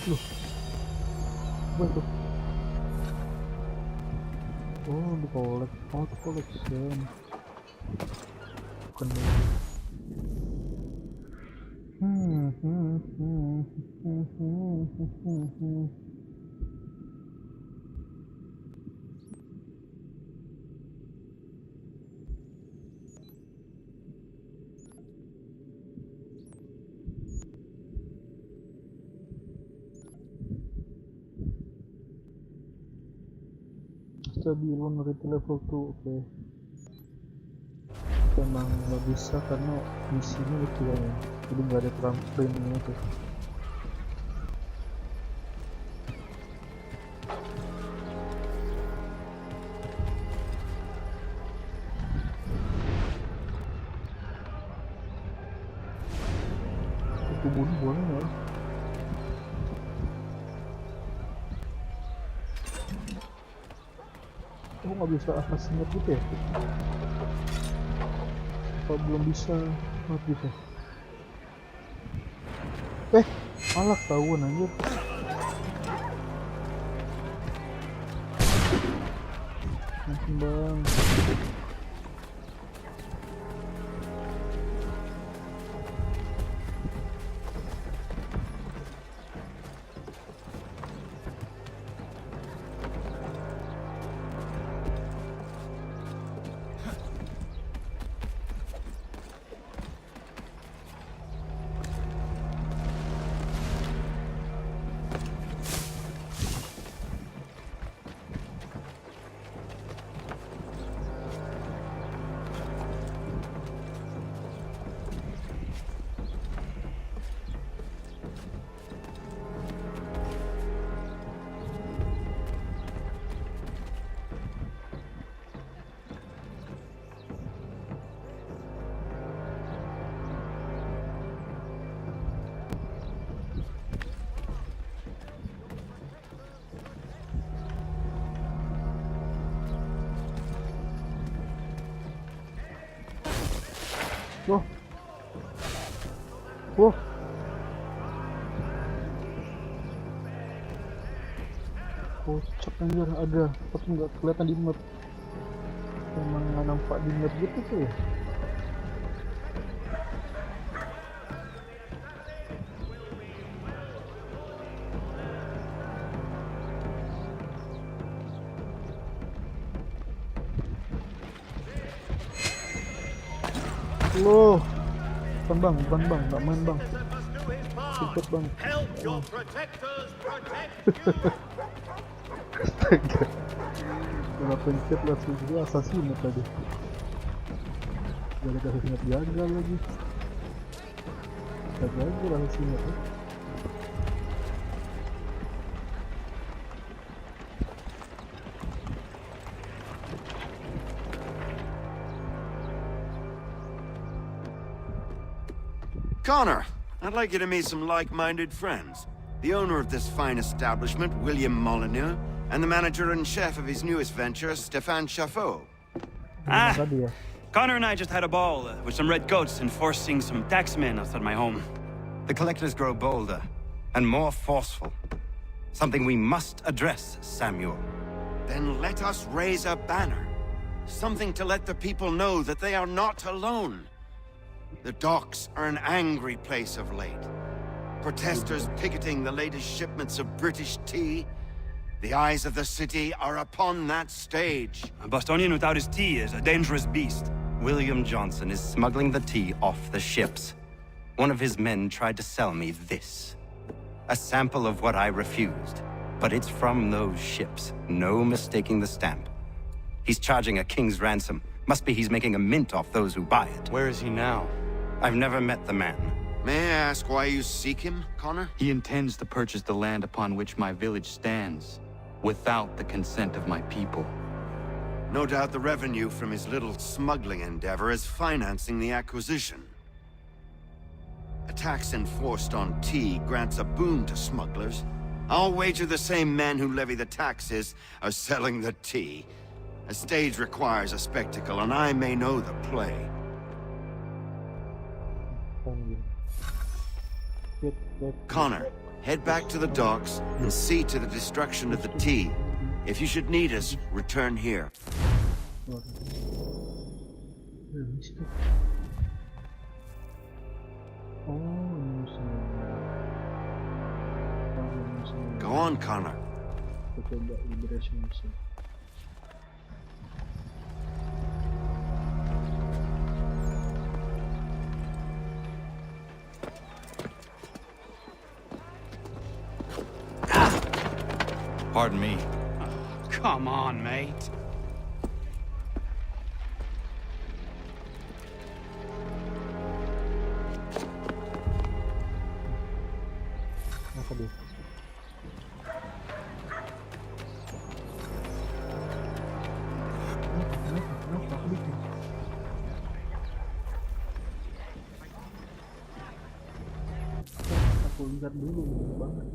Loh, apa itu? Oh, di collection. Bukan lagi. Stabil reach level 2, oke. emang nggak bisa karena misinya itu ya, jadi nggak ada trampolin itu. Aku bunuh boleh nggak? Oh, nggak bisa assassinate gitu ya? Apa belum bisa? Nggak bisa. Malah ketahuan anjir. Ampun bang. Wah. Wah. Kocak anjir, ada tapi nggak kelihatan di map. Emang nggak nampak di map gitu tuh ya. Loh, bukan bang, nggak main bang. Pencet bang. Astaga, udah pencet langsung juga assassin tadi. Gak ada assassin gagal lagi. Gagal assassin ya. Connor, I'd like you to meet some like-minded friends. The owner of this fine establishment, William Molyneux, and the manager and chef of his newest venture, Stéphane Chaffeau. Connor and I just had a ball with some red goats enforcing some taxmen outside my home. The collectors grow bolder and more forceful. Something we must address, Samuel. Then let us raise a banner. Something to let the people know that they are not alone. The docks are an angry place of late. Protesters picketing the latest shipments of British tea. The eyes of the city are upon that stage. A Bostonian without his tea is a dangerous beast. William Johnson is smuggling the tea off the ships. One of his men tried to sell me this. A sample of what I refused. But it's from those ships. No mistaking the stamp. He's charging a king's ransom. Must be he's making a mint off those who buy it. Where is he now? I've never met the man. May I ask why you seek him, Connor? He intends to purchase the land upon which my village stands, without the consent of my people. No doubt the revenue from his little smuggling endeavor is financing the acquisition. A tax enforced on tea grants a boon to smugglers. I'll wager the same men who levy the taxes are selling the tea. A stage requires a spectacle, and I may know the play. Connor, head back to the docks and see to the destruction of the tea. If you should need us, return here. Go on, Connor. Pardon me. Come on, mate. Apa dia? Kenapa aku bikin? Aku lihat dulu, banyak banget.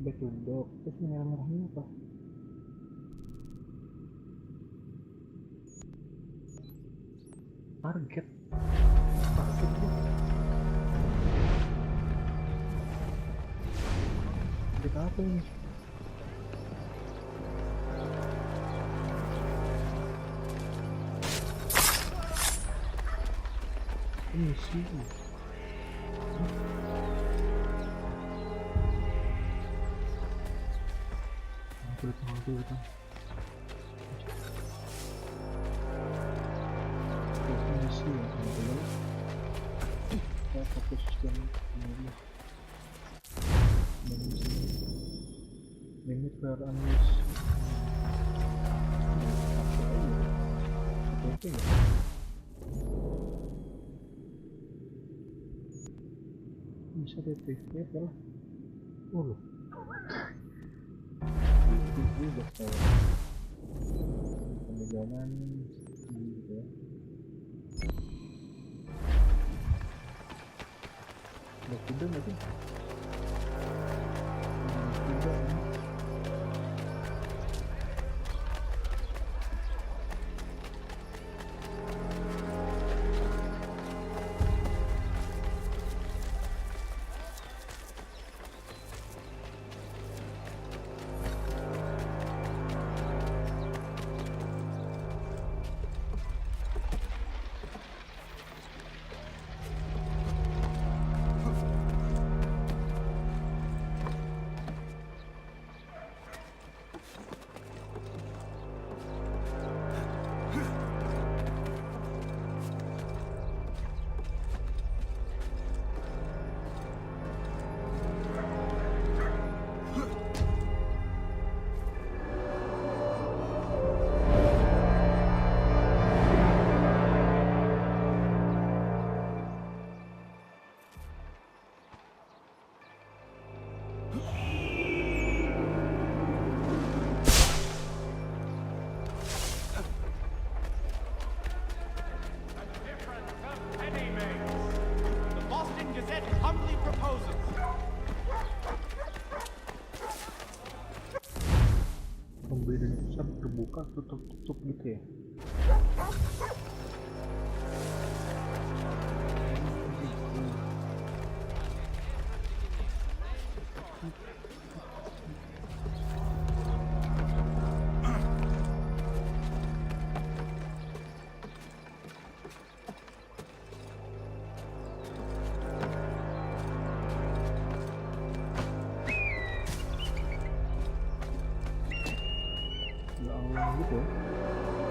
Back to dock. Terus merah-merahnya apa? Target tuh. Target apa ini? Ini sih. Limit per unleash. Apa ya? Bisa deaktivate ya lah. Loh. Juga saya perjalanan gitu ya. Udah kuda nggak sih? Kuda kan? Pembedanya bisa terbuka tutup gitu ya.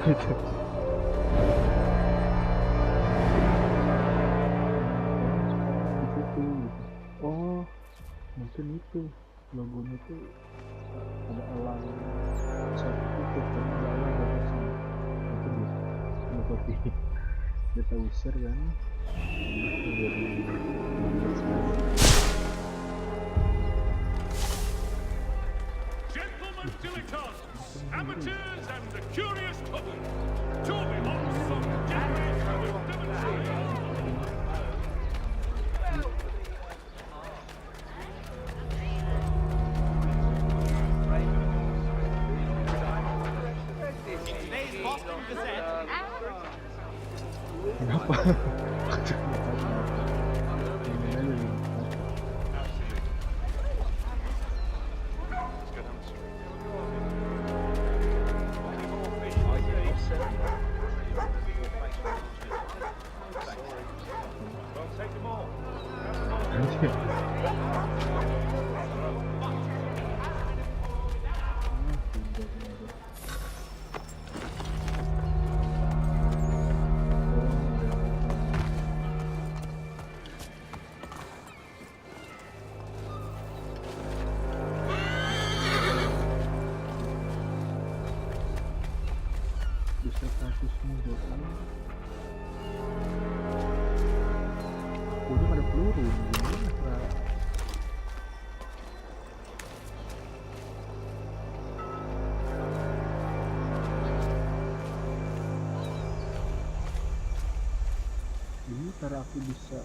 Gitu ya. Oh, mungkin itu logonya tuh ada elang satu tutup kan, ada elang dari sini. Itu dia kopi kita usir kan. Gentlemen dilettantes, amateurs and the curious public, join me on some generation will demonstrate. Today's Boston Gazette. Kenapa? Bisa kasus munculkan. Udah ada peluru. tapi bisa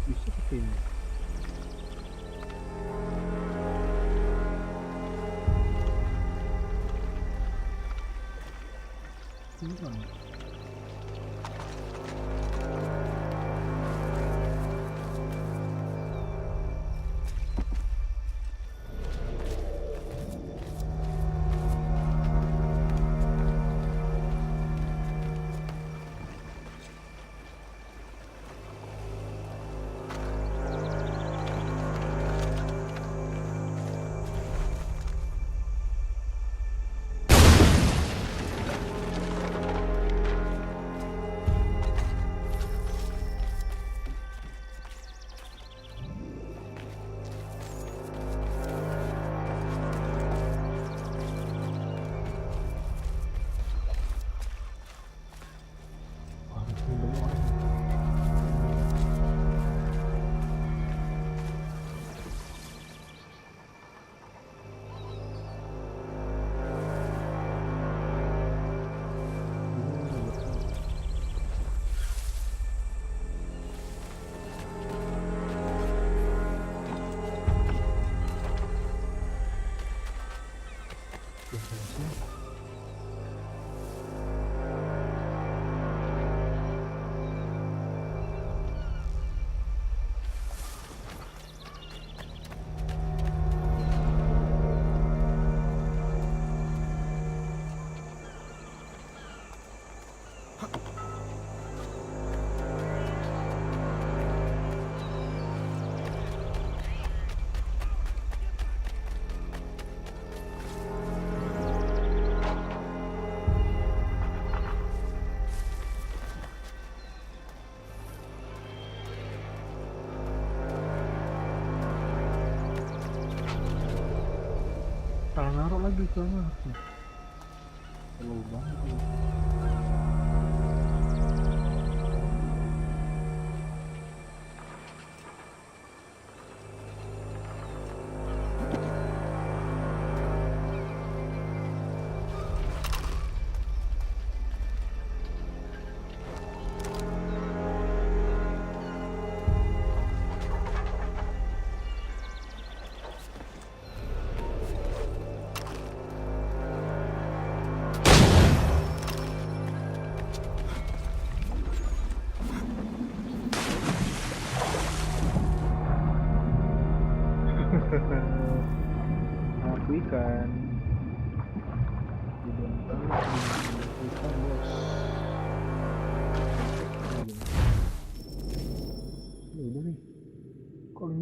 bisa pakai ini. Ini kan salah naruh lagi soalnya. Terlalu banget ini.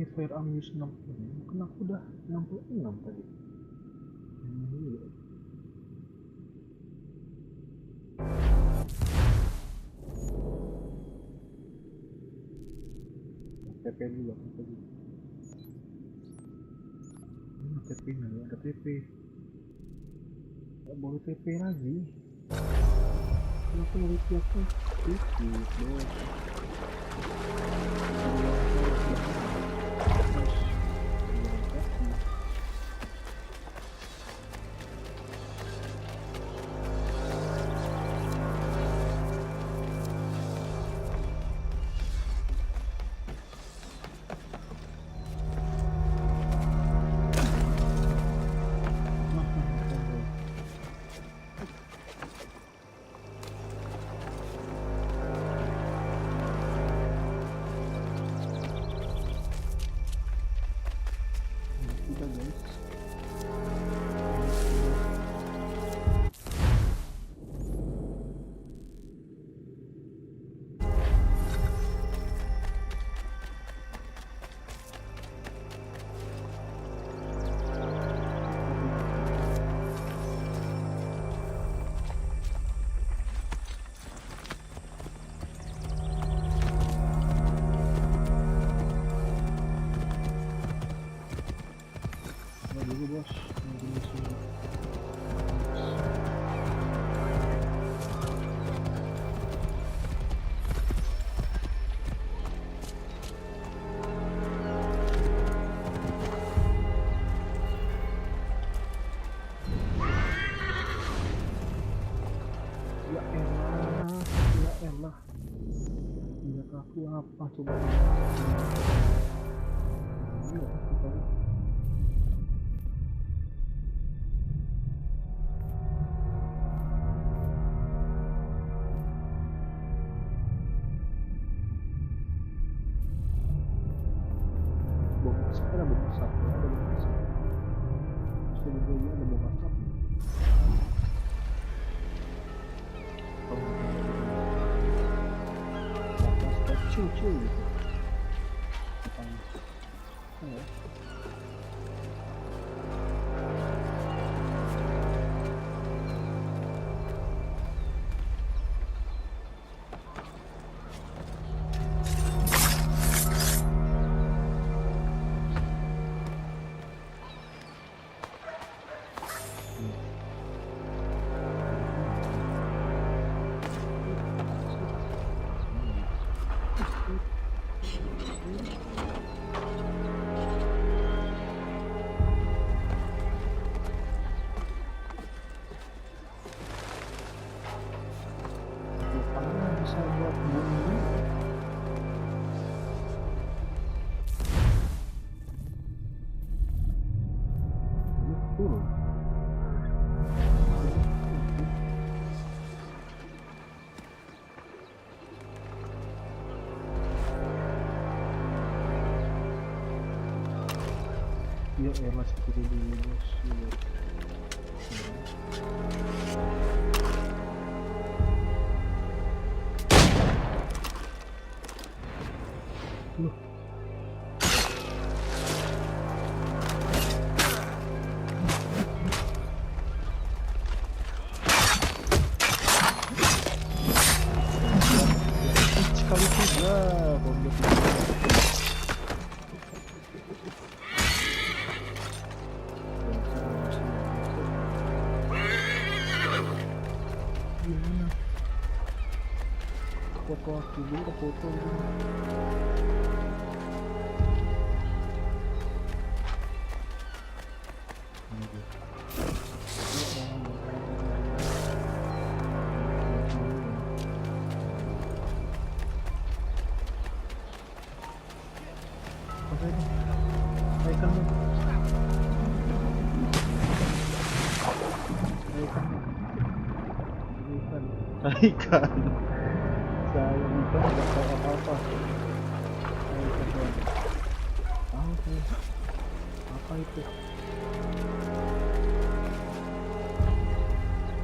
ini firearm use 6. Kan aku udah 66 tadi. TP dulu, TP nih, ada TP. Gak boleh TP lagi. Kenapa multi aku dikit, bos? Aku apa coba? Iya, aku tahu. Bom asap ada bom asap, ada bom asap. Terus juga ini ada bom asap. Cuy gitu. Ya elah seperti dulu bos. Loh. Sekali tiga bomnya. Foto aku dulu, foto dulu. Ikan. Saya ikan nggak tahu apa-apa. Oke. Apa itu?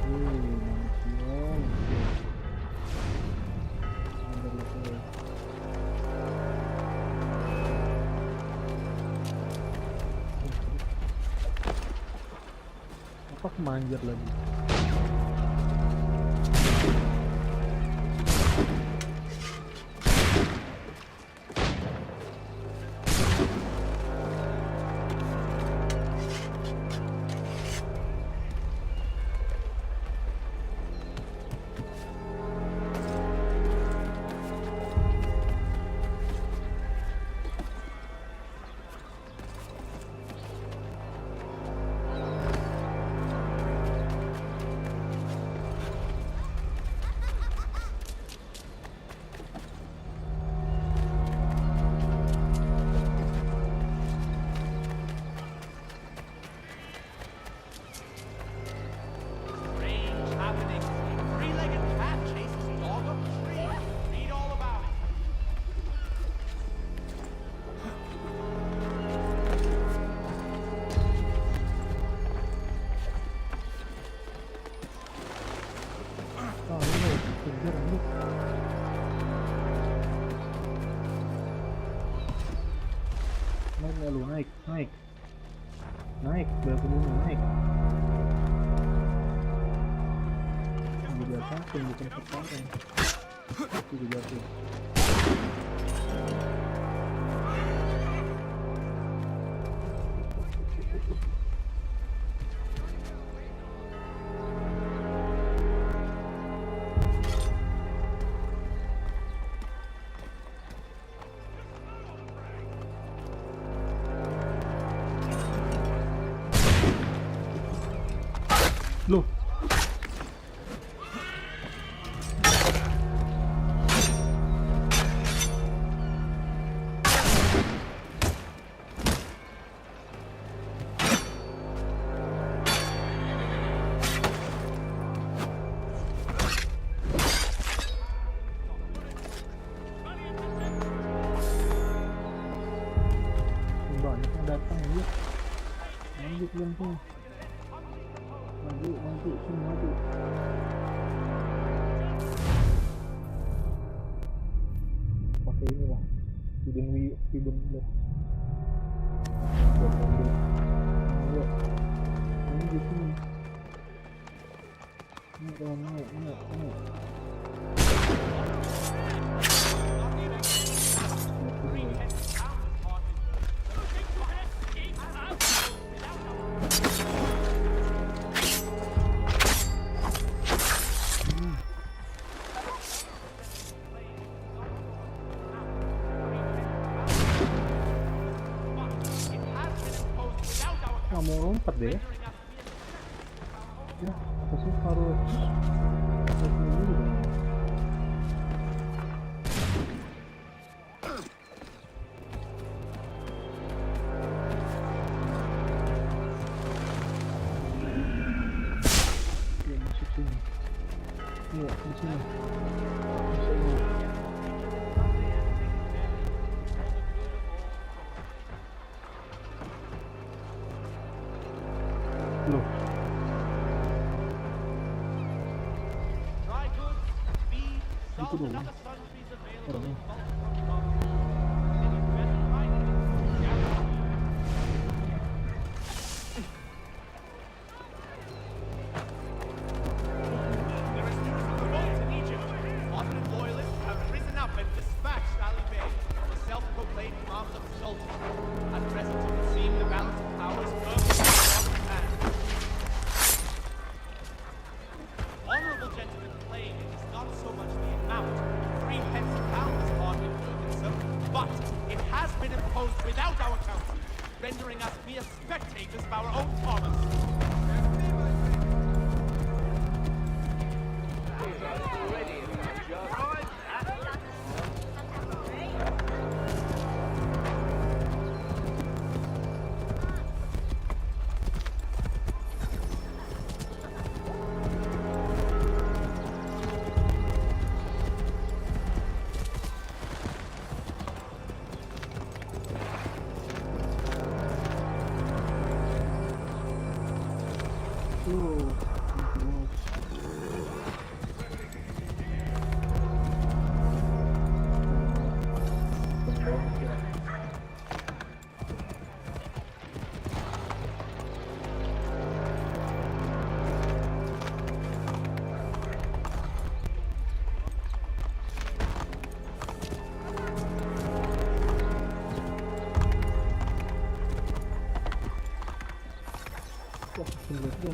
Manusia. Ada Manjat lagi. Strange happenings. A three-legged cat chases a dog up a tree. Read all about it. Oh, ini kejar ini. Naik nggak lu? Naik, naik, naik. Biar dulu naik. Jadi apa? Bukan sekarang. Itu jatuh. Loh. Banyak yang datang ya. Lanjut langsung. Maju, sini maju. Pakai ini lah. Hidden block. Ayo. Ini di sini. Ini kawan. Nggak mau lompat deh ya. Ya, pasti harus dulu dong. Oke, masuk sini. Iya, di sini. Masuk ini. Loh. Itu dong. Orangnya. Without our counsel, rendering us mere spectators of our own Thomas.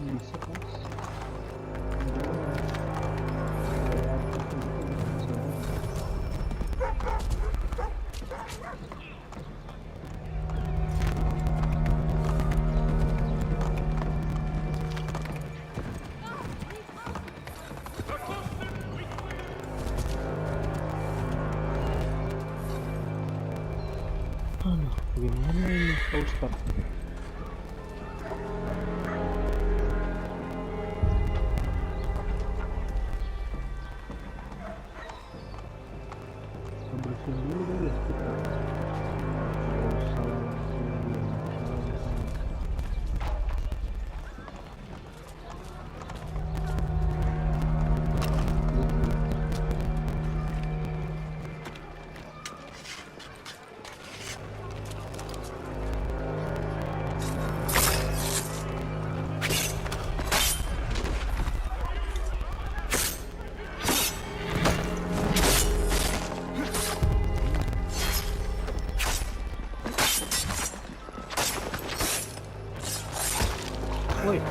bisa mas. Aduh, gimana ini Pak Ustadz? Bersihin dulu dulu ya kita. Nggak usah langsung woi,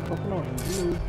kok nol dulu?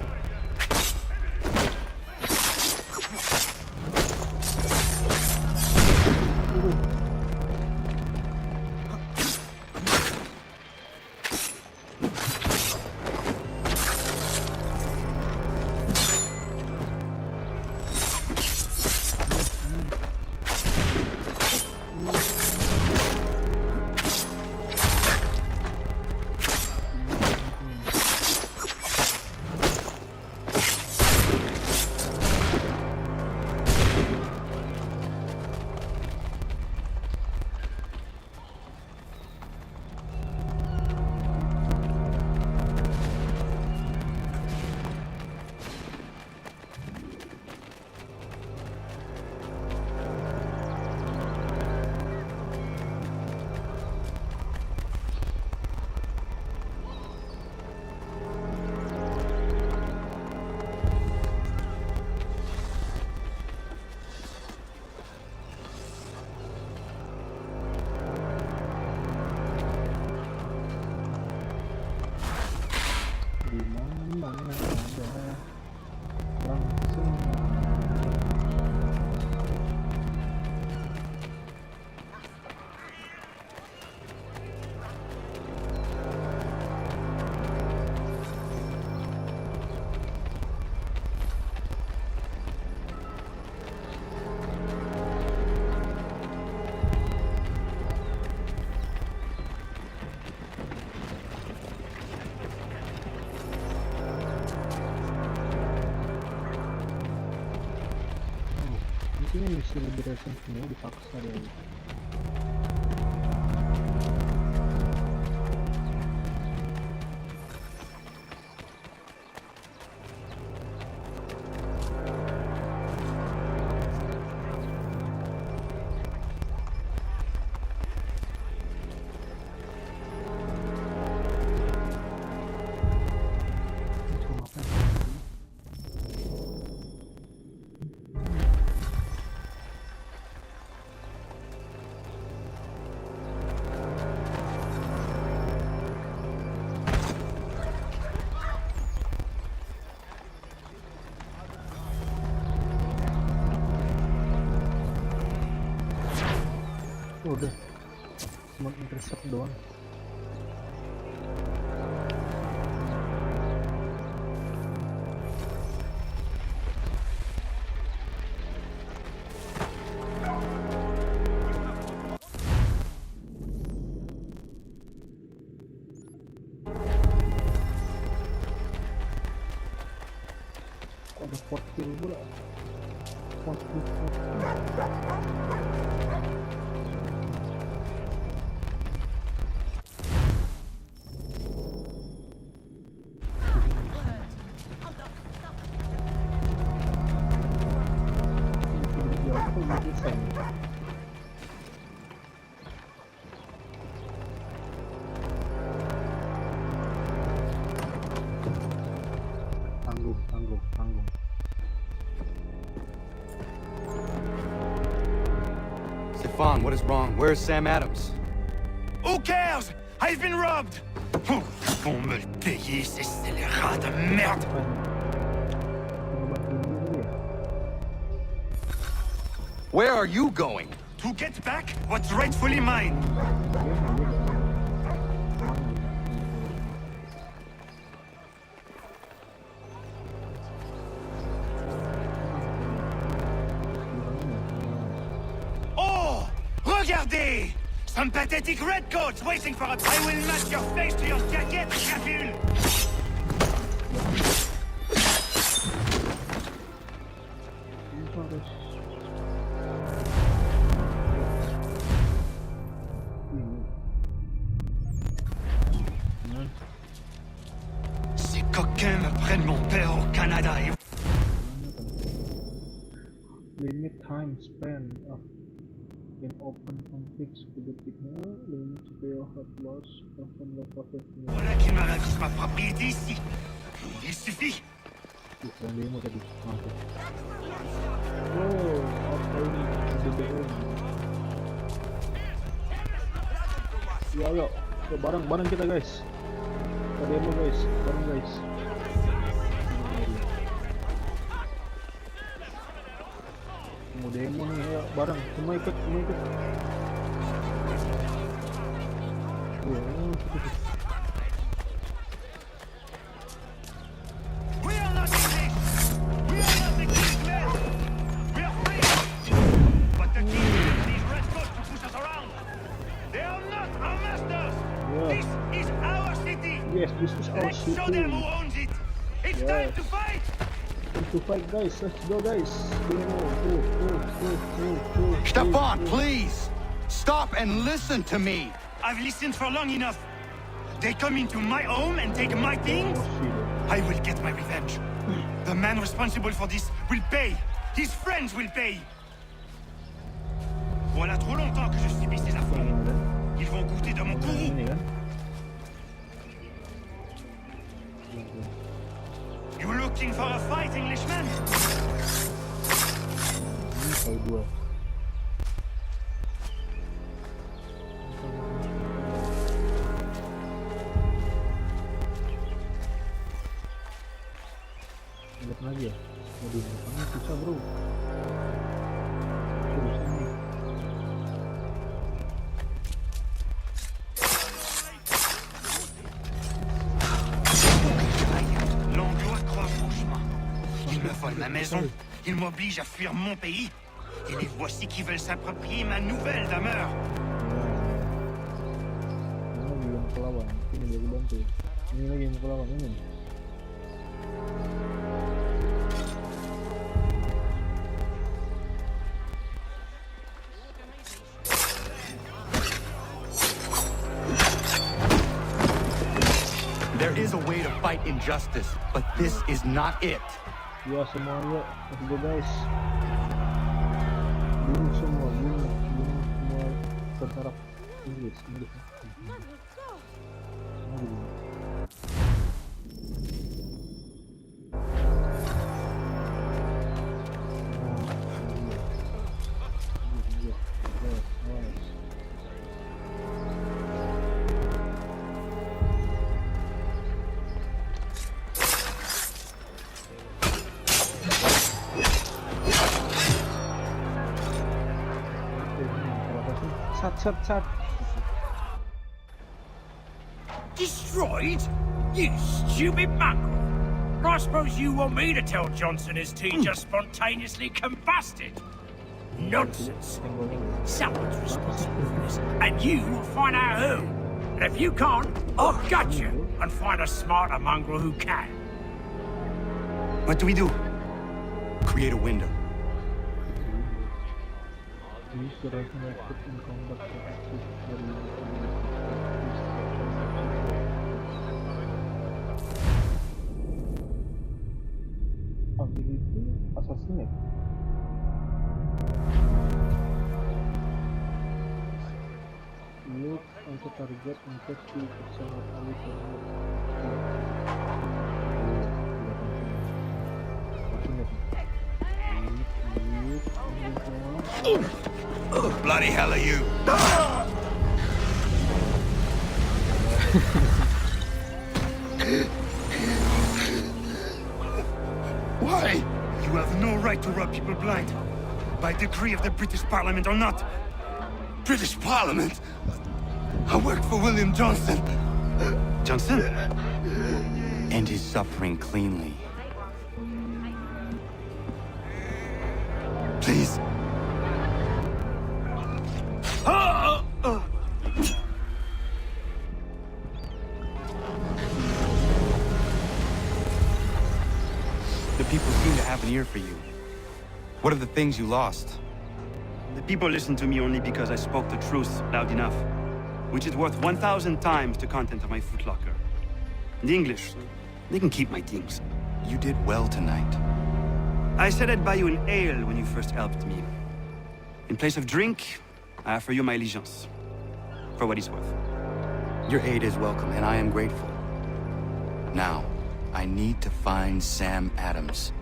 Ini misi liberation semua dipaksa deh. Udah cuma intercept doang. Ada port kill pula. Port kill. Tanggung. Stefan, what is wrong? Where's Sam Adams? Who cares? I've been robbed! Oh, ils vont me le payer, ces scélérats de merde! Where are you going? To get back what's rightfully mine! Oh! Regardez! Some pathetic redcoats waiting for us! I will match your face to your jacket, capule! Ces coquins me prennent mon père au Canada et... Limit time spent in open conflicts politically, limit spare hot loss, often low profit. Voilà qui m'arrache ma propriété ici. Il suffit. Oh, apa ini? BBM. Ya, ayo, bareng kita guys. Demo guys, bareng guys. Mau demo nih, ayo bareng. Semua ikut. We are not the king's men! We are free! But the king needs these redcoats to push us around! They are not our masters! Yeah. This is our city! Yes, this is our Let's city. show them who owns it! It's time to fight! Time to fight, guys. Let's go, guys. Go. Stefan, please! Stop and listen to me! I've listened for long enough. They come into my home and take my things. I will get my revenge. The man responsible for this will pay. His friends will pay. Voilà trop longtemps que je subis ces affronts. Ils vont goûter de mon courroux. You looking for a fight, Englishman? Lihat lagi ya. Mau di depannya susah bro. Susah nih. L'anglois croit franchement. Ils me volent ma maison. Ils m'obligent à fuir mon pays. Et les voici qui veulent s'approprier ma nouvelle demeure. Ini lagi yang kelawan. Ini dia bantu. Ini lagi yang kelawan ini. There is a way to fight injustice, but this is not it. Ya semua yuk, let's go guys. Bunuh semua tentara Inggris. Semua dibunuh. Sat. Destroyed? You stupid mongrel! I suppose you want me to tell Johnson his tea just spontaneously combusted? Nonsense. Someone's responsible for this, and you will find out who. And if you can't, I'll gut you and find a smarter mongrel who can. What do we do? Create a window. Ability assassinate. Look onto target and catch 2% of Bloody hell are you? right to rub people blind. By decree of the British Parliament or not. British Parliament? I worked for William Johnson. Johnson? End his suffering cleanly. Please. The people seem to have an ear for you. What are the things you lost? The people listen to me only because I spoke the truth loud enough, which is worth 1,000 times the content of my footlocker. The English, they can keep my things. You did well tonight. I said I'd buy you an ale when you first helped me. In place of drink, I offer you my allegiance. For what it's worth. Your aid is welcome, and I am grateful. Now, I need to find Sam Adams.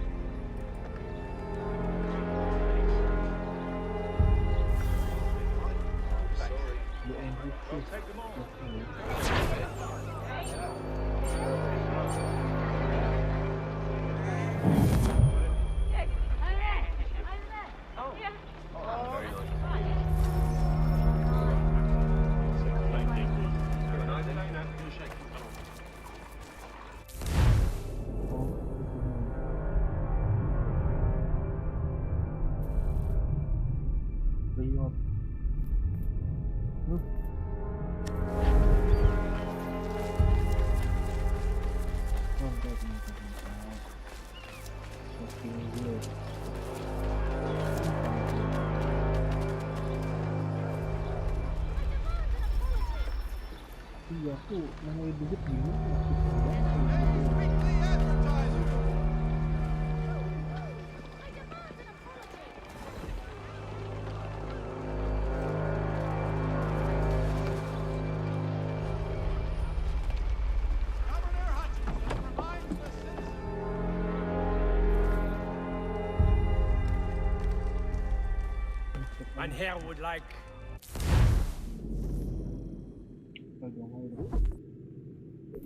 Iya tuh yang mau duduk gini Mein Herr would like...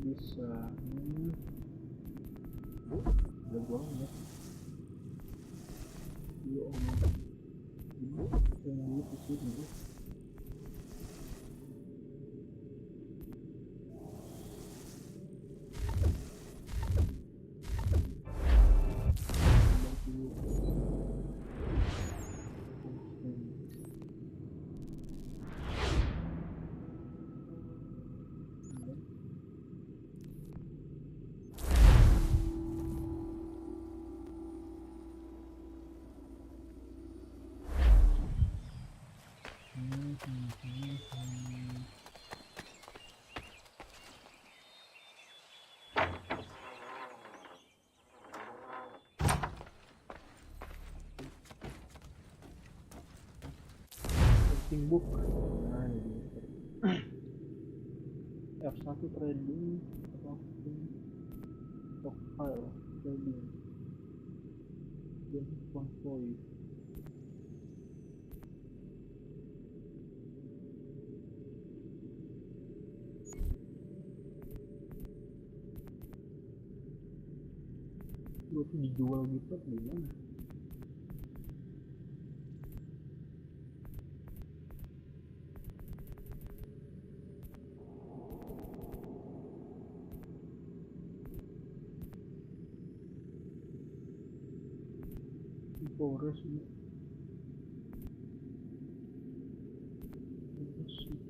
bisa jagoan ya iya om ini yang lihat di sini book nah ini F1 trading stockpile trading dan convoy itu dijual gitu gimana Forest ini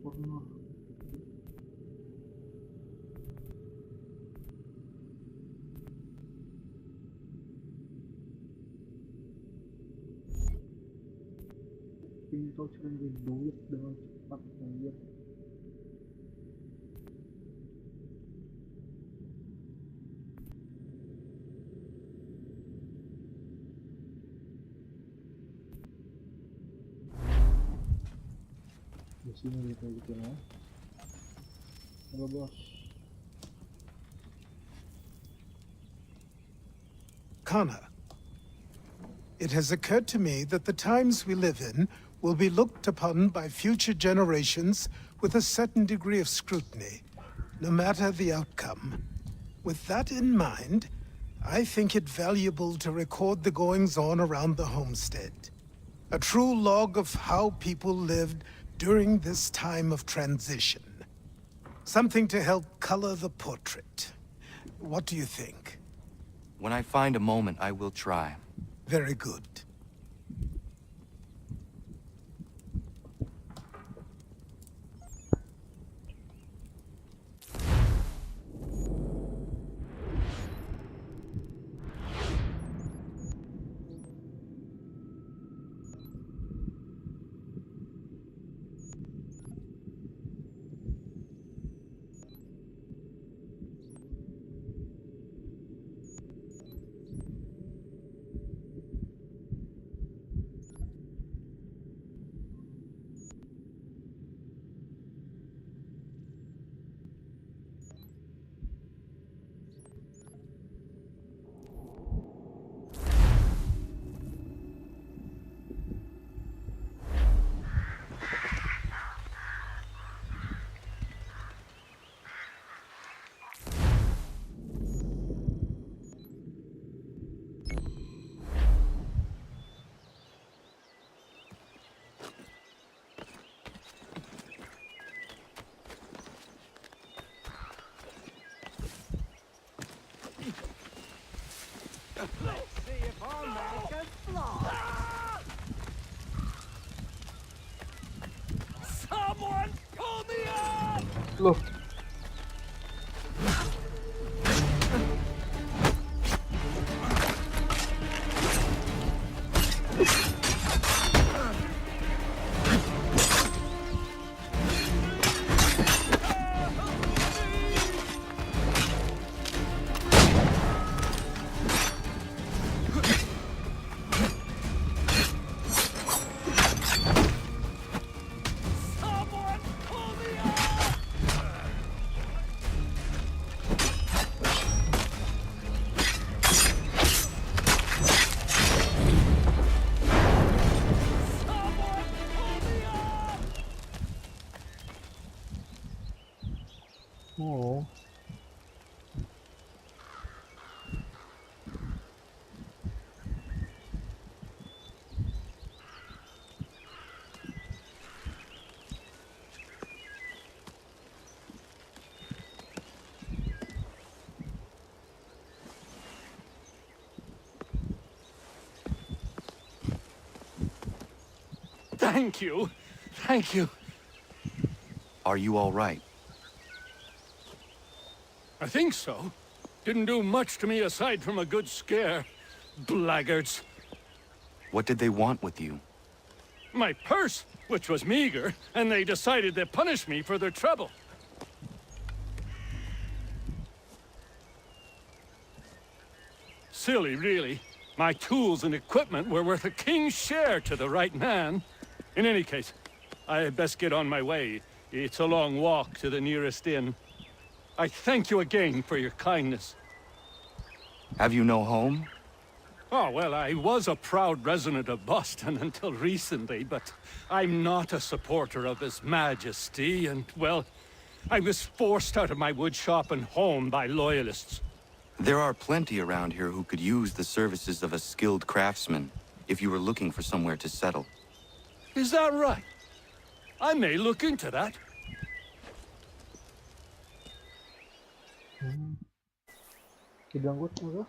corner ini kau cari duit dengan cepat banget di sini gitu ya. Halo bos. Connor, it has occurred to me that the times we live in will be looked upon by future generations with a certain degree of scrutiny, no matter the outcome. With that in mind, I think it valuable to record the goings-on around the homestead. A true log of how people lived during this time of transition. Something to help color the portrait. What do you think? When I find a moment, I will try. Very good. Someone pull me up! Loh. Someone pull me up! Someone pull me up! Oh. Thank you. Thank you. Are you all right? I think so. Didn't do much to me aside from a good scare. Blackguards. What did they want with you? My purse, which was meager, and they decided to punish me for their trouble. Silly, really. My tools and equipment were worth a king's share to the right man. In any case, I had best get on my way. It's a long walk to the nearest inn. I thank you again for your kindness. Have you no home? Oh, well, I was a proud resident of Boston until recently, but I'm not a supporter of His Majesty, and, well, I was forced out of my woodshop and home by loyalists. There are plenty around here who could use the services of a skilled craftsman, if you were looking for somewhere to settle. Is that right? I may look into that. Bilang gue tuh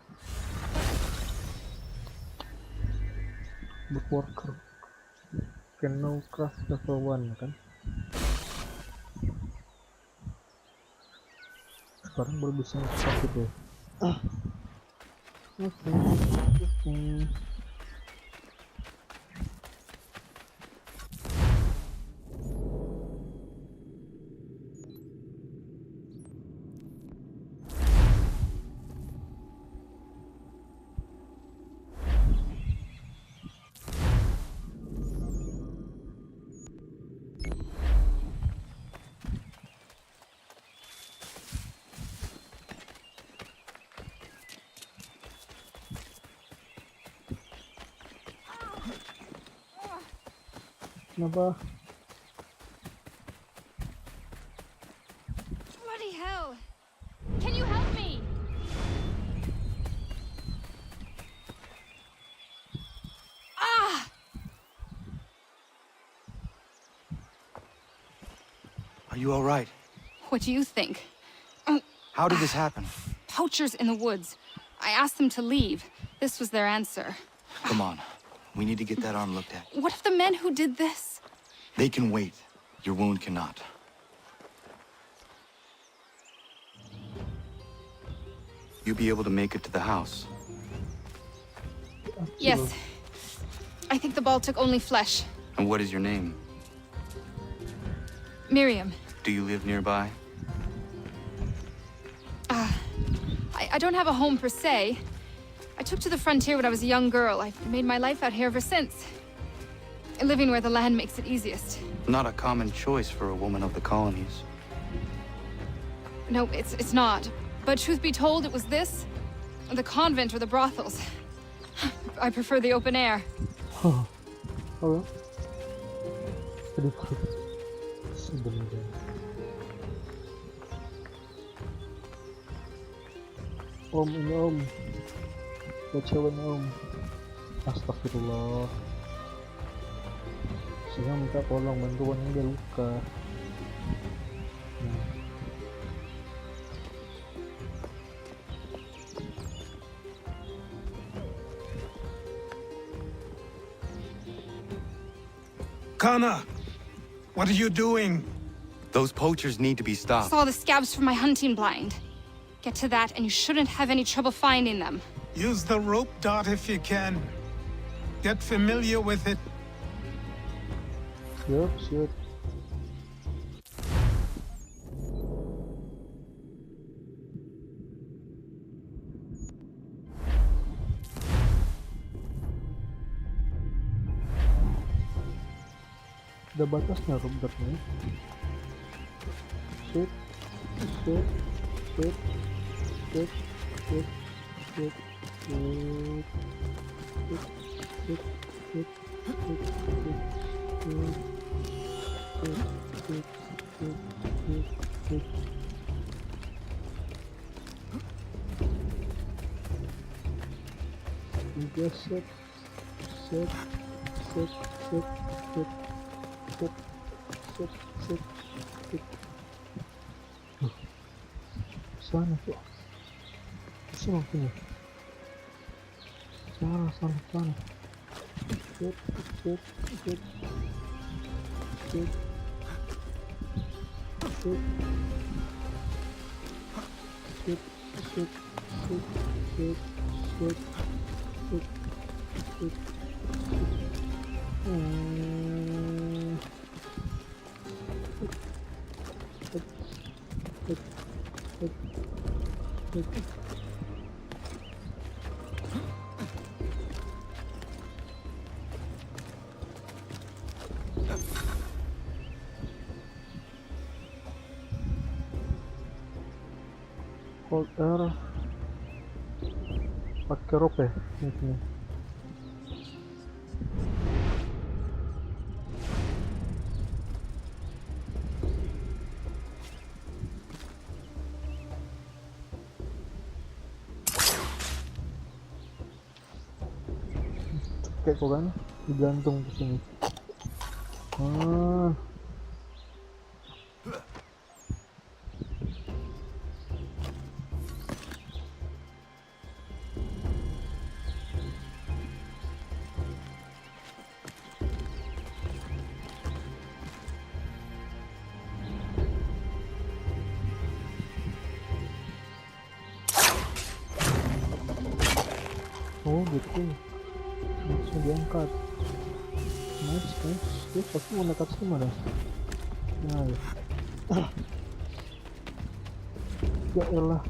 bookworker can now craft level 1 kan. Sekarang baru bisa nge-craft gitu. Oke. Kenapa? Bloody hell! Can you help me? you all right? What do you think? How did this happen? Poachers in the woods. I asked them to leave. This was their answer. Come on. We need to get that arm looked at. What if the men who did this? They can wait. Your wound cannot. You'll be able to make it to the house. Yes. I think the ball took only flesh. And what is your name? Miriam. Do you live nearby? I don't have a home per se. I took to the frontier when I was a young girl. I've made my life out here ever since. Living where the land makes it easiest. Not a common choice for a woman of the colonies. No, it's not. But truth be told, it was this, or the convent or the brothels. I prefer the open air. Halo. Aduh. Sebenarnya. Om, ini om. Lihat ceweknya om. Astagfirullah. Saya minta tolong bantuan, dia luka. Kana, what are you doing? Those poachers need to be stopped. Saw the scabs from my hunting blind. Get to that and you shouldn't have any trouble finding them. Use the rope dart if you can. Get familiar with it. Siap. Ada batasnya rope dartnya. Sip. Sana tuh. Sini maksudnya. Sana. Hold R pakai rope ya ini. Kayak kok kan digantung ke sini. Oh gitu, langsung diangkat. Nice. Dia pasti mau nekat semua dah. Nice. Ya elah.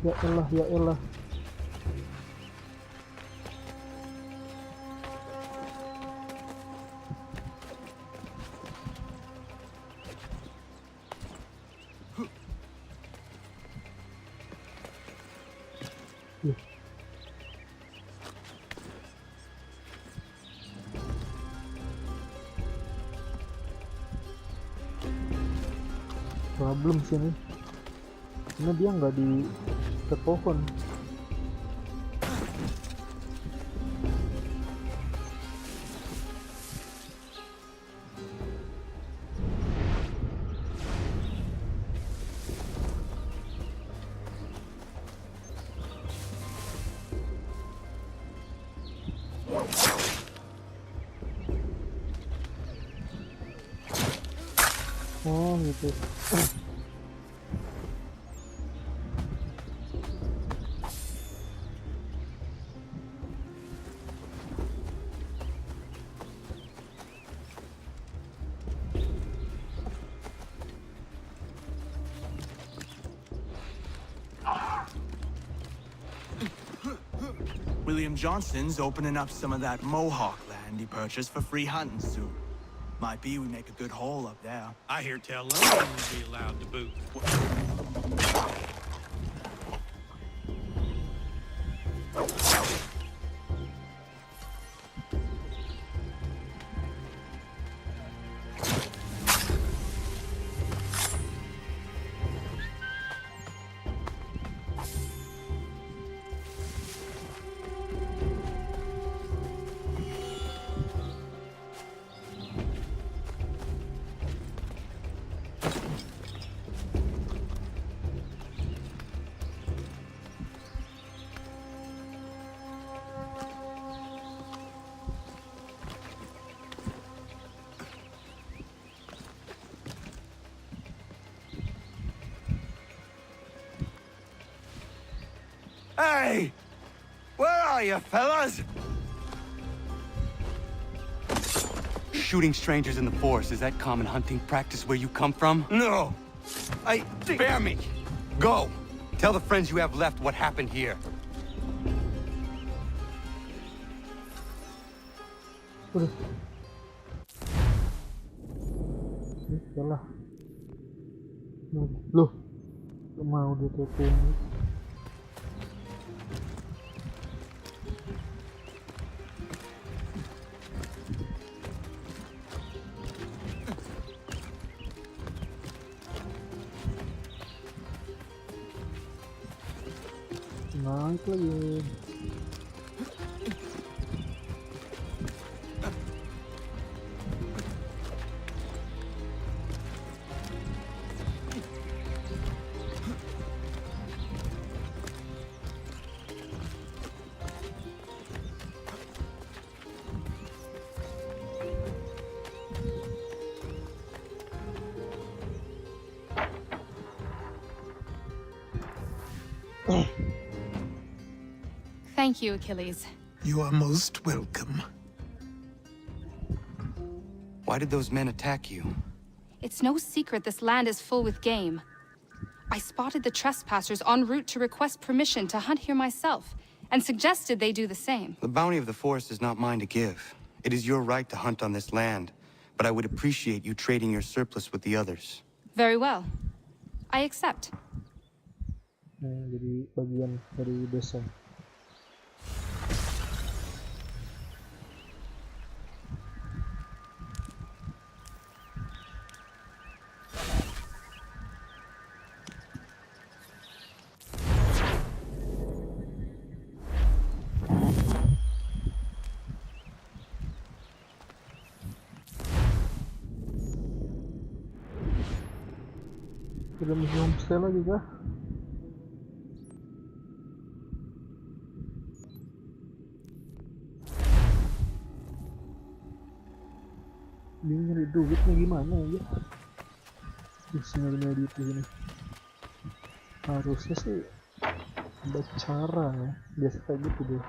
Problem sini karena dia nggak di pohon. Oh gitu. William Johnson's opening up some of that Mohawk land he purchased for free hunting soon. Might be we make a good haul up there. I hear tell London will be allowed to boot. Hey! Where are you, fellas? Shooting strangers in the forest, is that common hunting practice where you come from? No. Spare me! Go! Tell the friends you have left what happened here. Salah. Loh, mau ditutup. Naik lagi. Thank you, Achilles. You are most welcome. Why did those men attack you? It's no secret this land is full with game. I spotted the trespassers en route to request permission to hunt here myself, and suggested they do the same. The bounty of the forest is not mine to give. It is your right to hunt on this land, but I would appreciate you trading your surplus with the others. Very well. I accept. Jadi bagian dari desa. Sudah misi homestay lagi kah? Dia nyari duitnya gimana ya? Bisa nyari duit di sini. Harusnya sih ada cara ya. Biasa kayak gitu deh.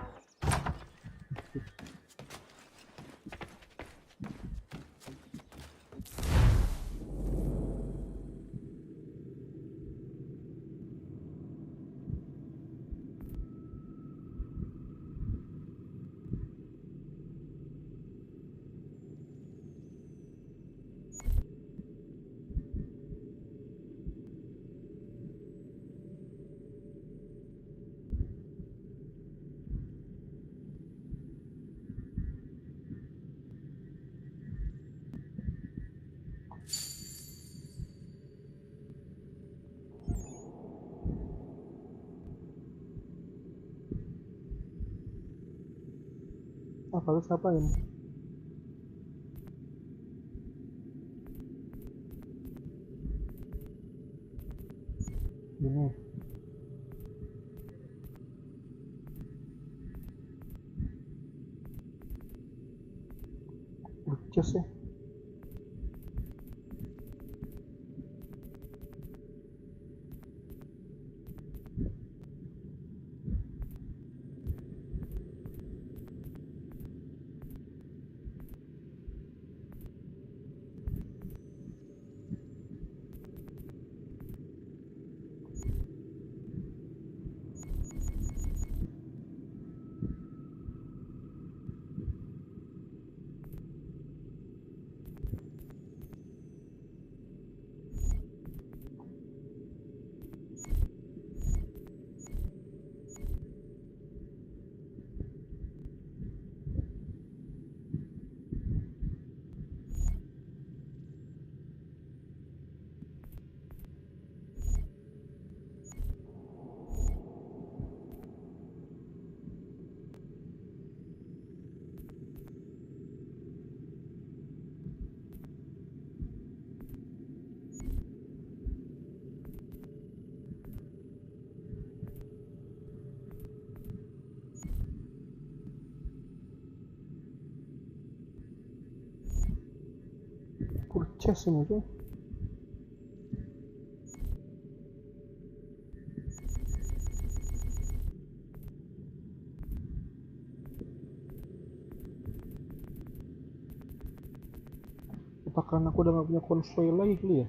Kalau ngapain? Gini. Lucu sih. full chest ini tuh. Apa karena aku udah gak punya konvoy lagi kali ya?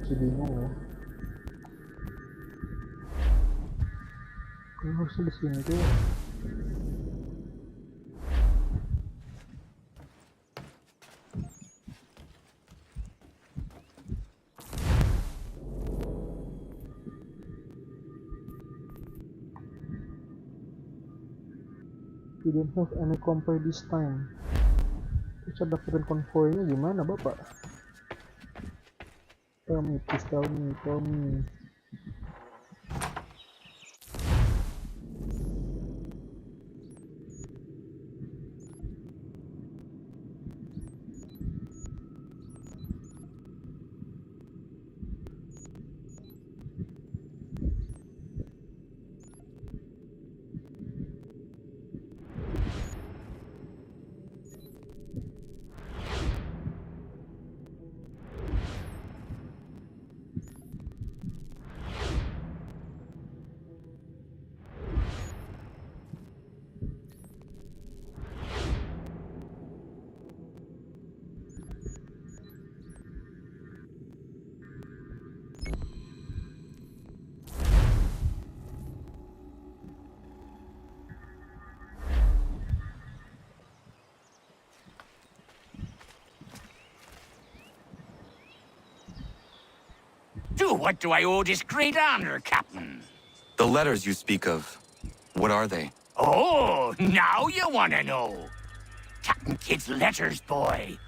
Masih bingung ya. Kalau harusnya di sini tuh. We don't have any convoy this time. Bisa dapetin konvoynya gimana, Bapak? Tell me, please tell me, tell me. What do I owe this great honor, Captain? The letters you speak of, what are they? Oh, now you want to know. Captain Kidd's letters, boy.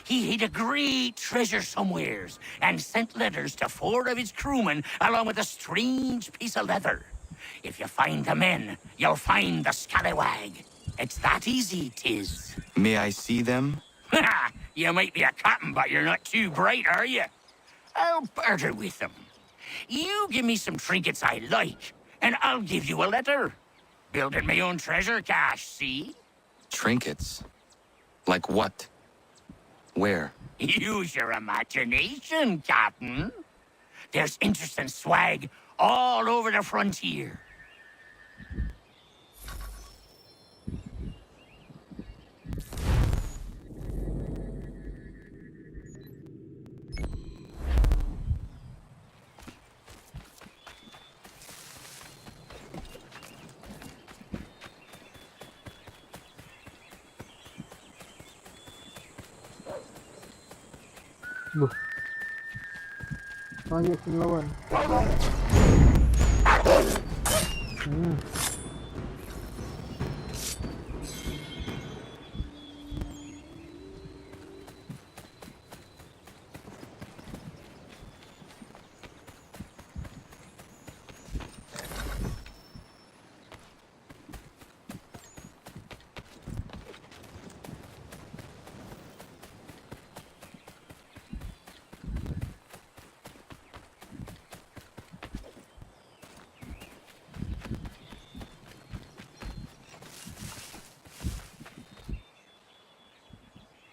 He hid a great treasure somewheres and sent letters to 4 of his crewmen along with a strange piece of leather. If you find the men, you'll find the scallywag. It's that easy, 'tis. May I see them? You might be a captain, but you're not too bright, are you? I'll barter with them. You give me some trinkets I like, and I'll give you a letter. Building my own treasure cache, see? Trinkets? Like what? Where? Use your imagination, Captain. There's interesting swag all over the frontier. Loh. Ayo lawan.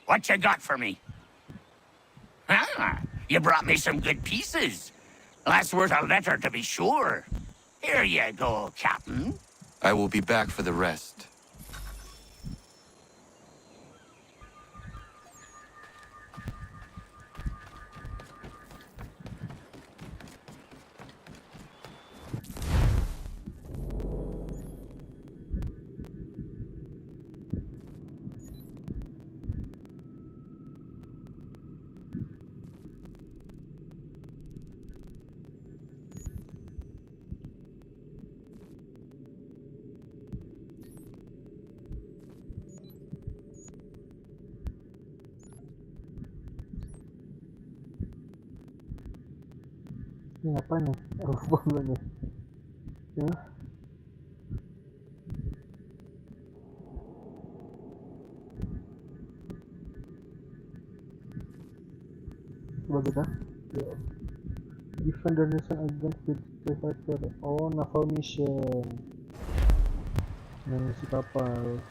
What you got for me? Ah, you brought me some good pieces. That's worth a letter to be sure. Here you go, Captain. I will be back for the rest. Ini apa nih? Lupa gue nih. Ya. Coba kita. Ya. Defend the nation against the fighter. Oh, naval mission. Misi kapal.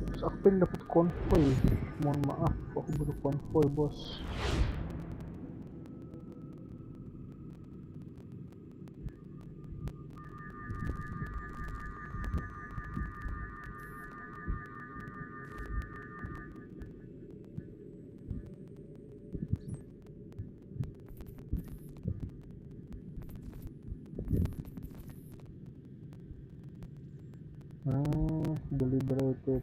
Terus aku pengen dapet konvoy. Mohon maaf, aku butuh konvoy, bos. Deliberated.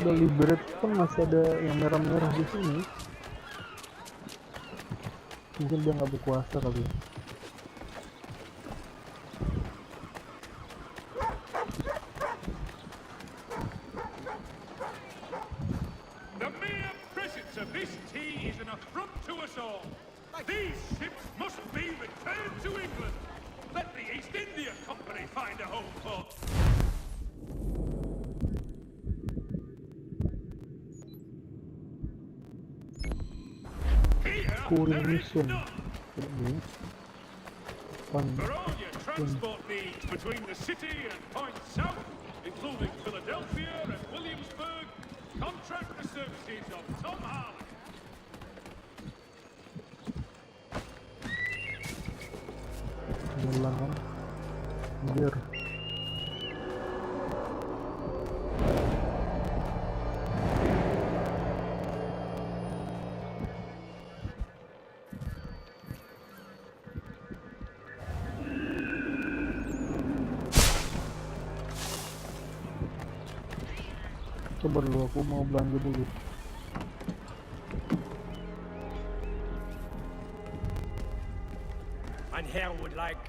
Deliberate pun masih ada yang merah-merah di sini. Mungkin dia nggak berkuasa kali ya. The mere presence of this tea is an affront to us all. These ships must be returned to England. Let the East India Company find a home port. Courier mission. Ini. For all your transport needs between the city and points south, including Philadelphia and Williamsburg, contract the services of Tom Harley. Ulangan. Biar. Coba dulu, aku mau belanja dulu. Mein Herr would like...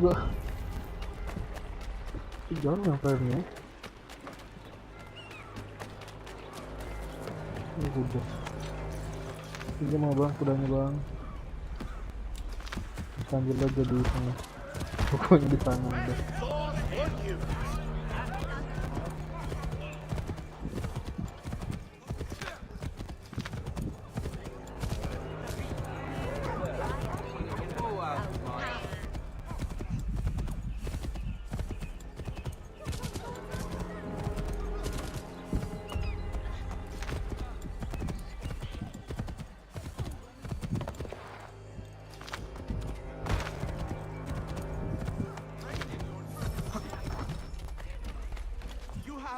juga. Jauh yang frame-nya. Ini kuda. Ini mau bang, kudanya bang. Sambil aja di sana. Pokoknya di sana udah.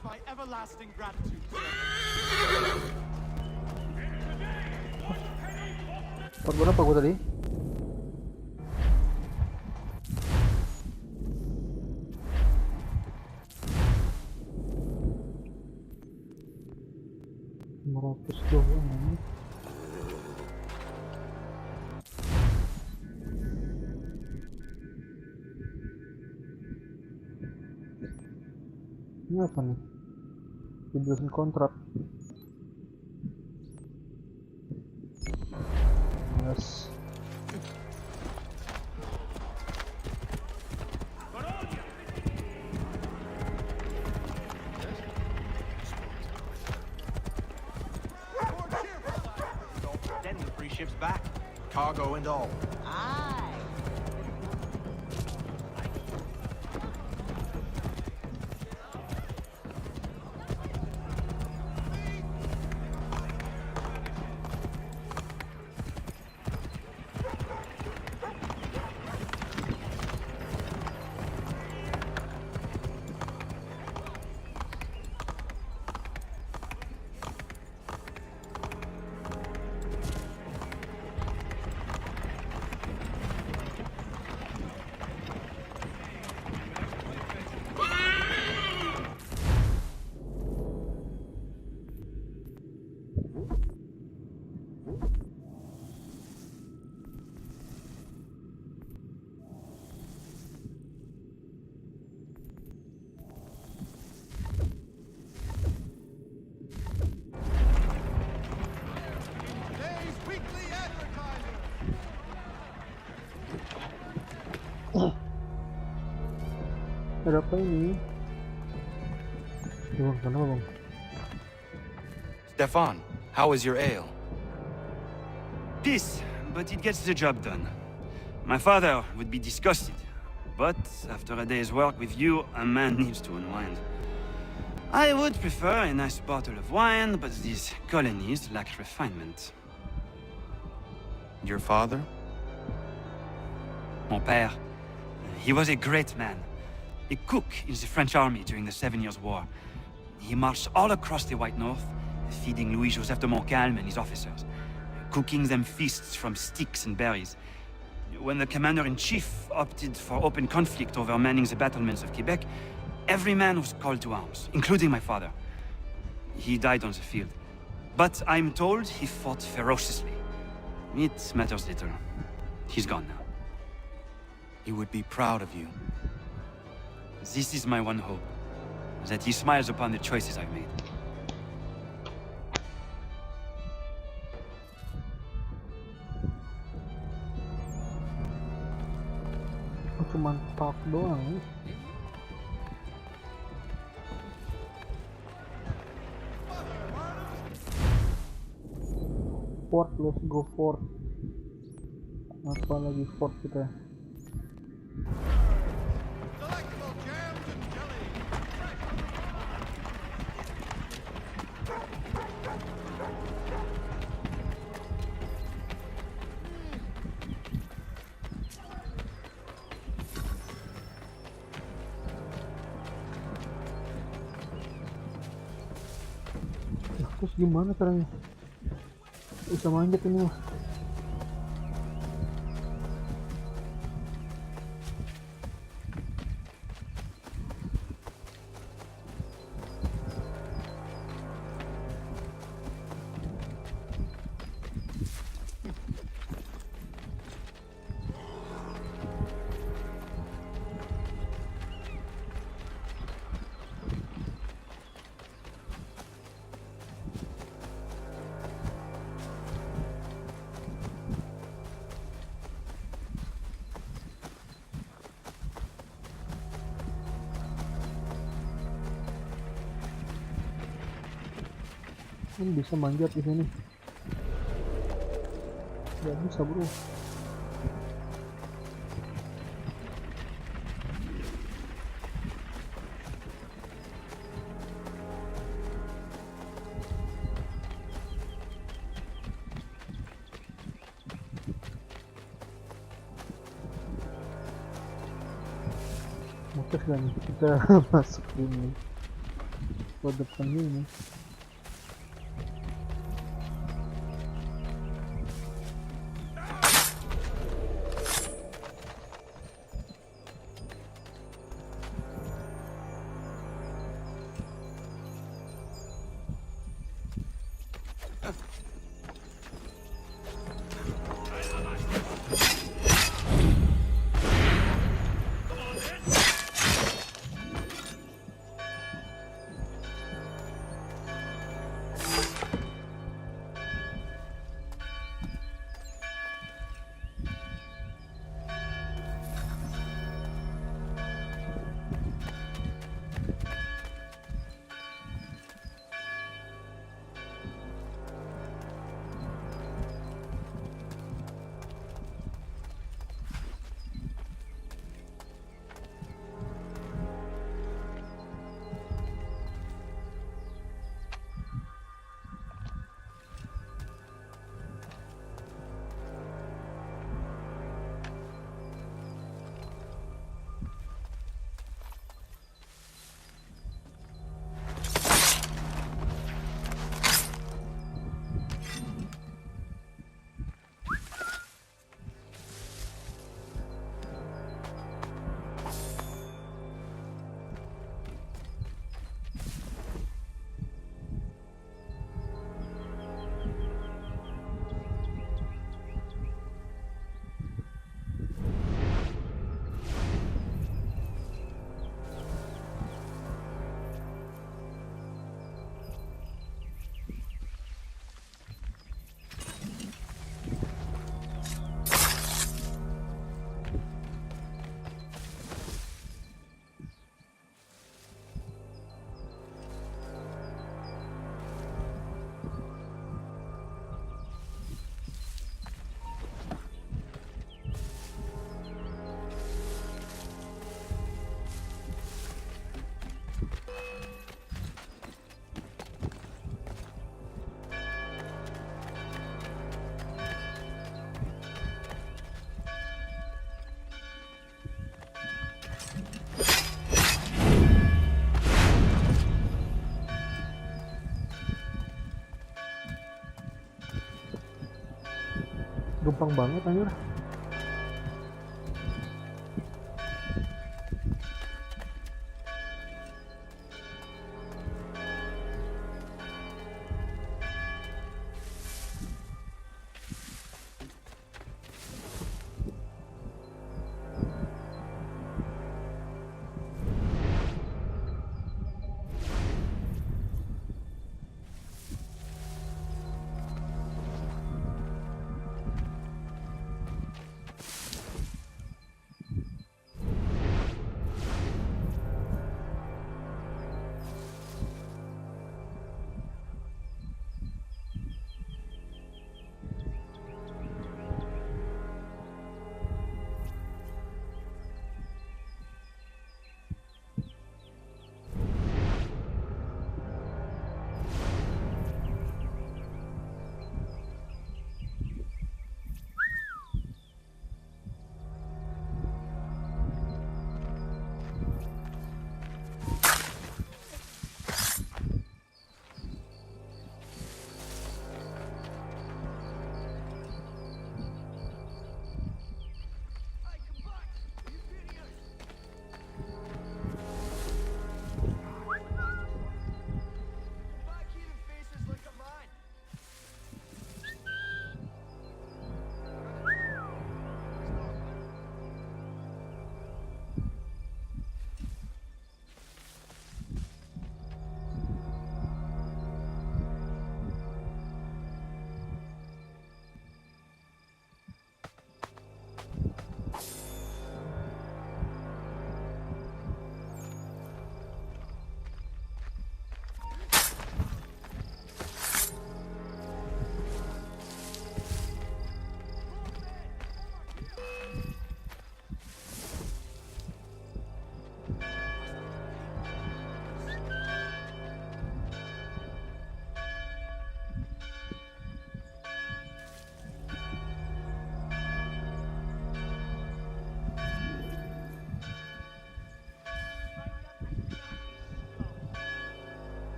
My everlasting gratitude. Apa gua tadi? $500. Ini apa nih? Dijelasin kontrak. Yes. Then the free ships back, cargo and all. Ada apa ini? Bang, kenapa bang? Stefan, how is your ale? Peace, but it gets the job done. My father would be disgusted, but after a day's work with you, a man needs to unwind. I would prefer a nice bottle of wine, but these colonies lack refinement. Your father? Mon père. He was a great man. A cook in the French army during the 7 Years' War. He marched all across the White North, feeding Louis-Joseph de Montcalm and his officers, cooking them feasts from sticks and berries. When the commander-in-chief opted for open conflict over manning the battlements of Quebec, every man was called to arms, including my father. He died on the field, but I'm told he fought ferociously. It matters little. He's gone now. He would be proud of you. This is my one hope, that he smiles upon the choices I've made. Cuma talk doang. Fort, let's go fort. Apa lagi fort kita? Terus gimana caranya? Bisa manjat ini mas. bisa manjat di sini. Nggak bisa bro. Oke kan kita masuk ini ke depan ini. Gampang banget anjir.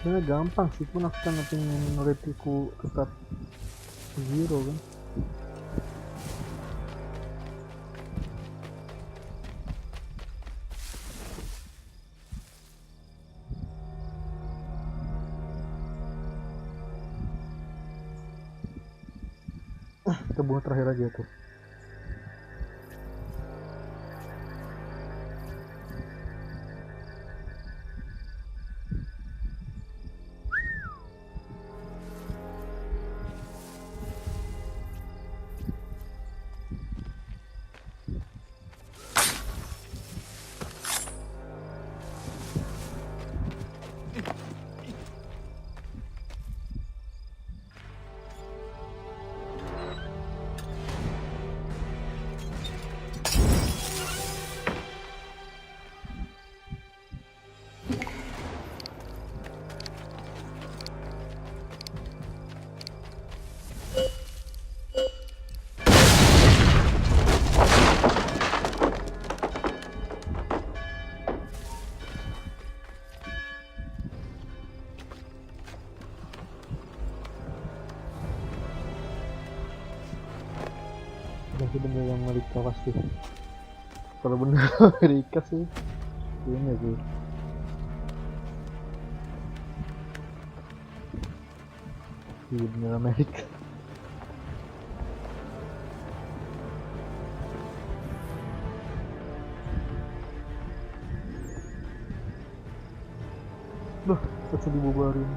sebenarnya gampang sih, pun aku kan pengen retiku tetap zero kan. Kita buat terakhir aja tuh. Masih bener yang Amerika pasti. Kalau bener Amerika sih, kayaknya sih. Iya bener Amerika. Loh, bisa dibubarin.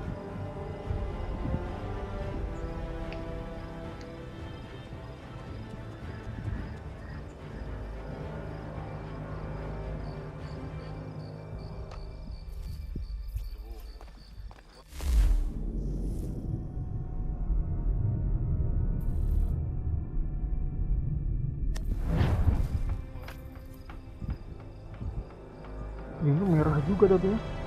Ini merah juga tadi ya.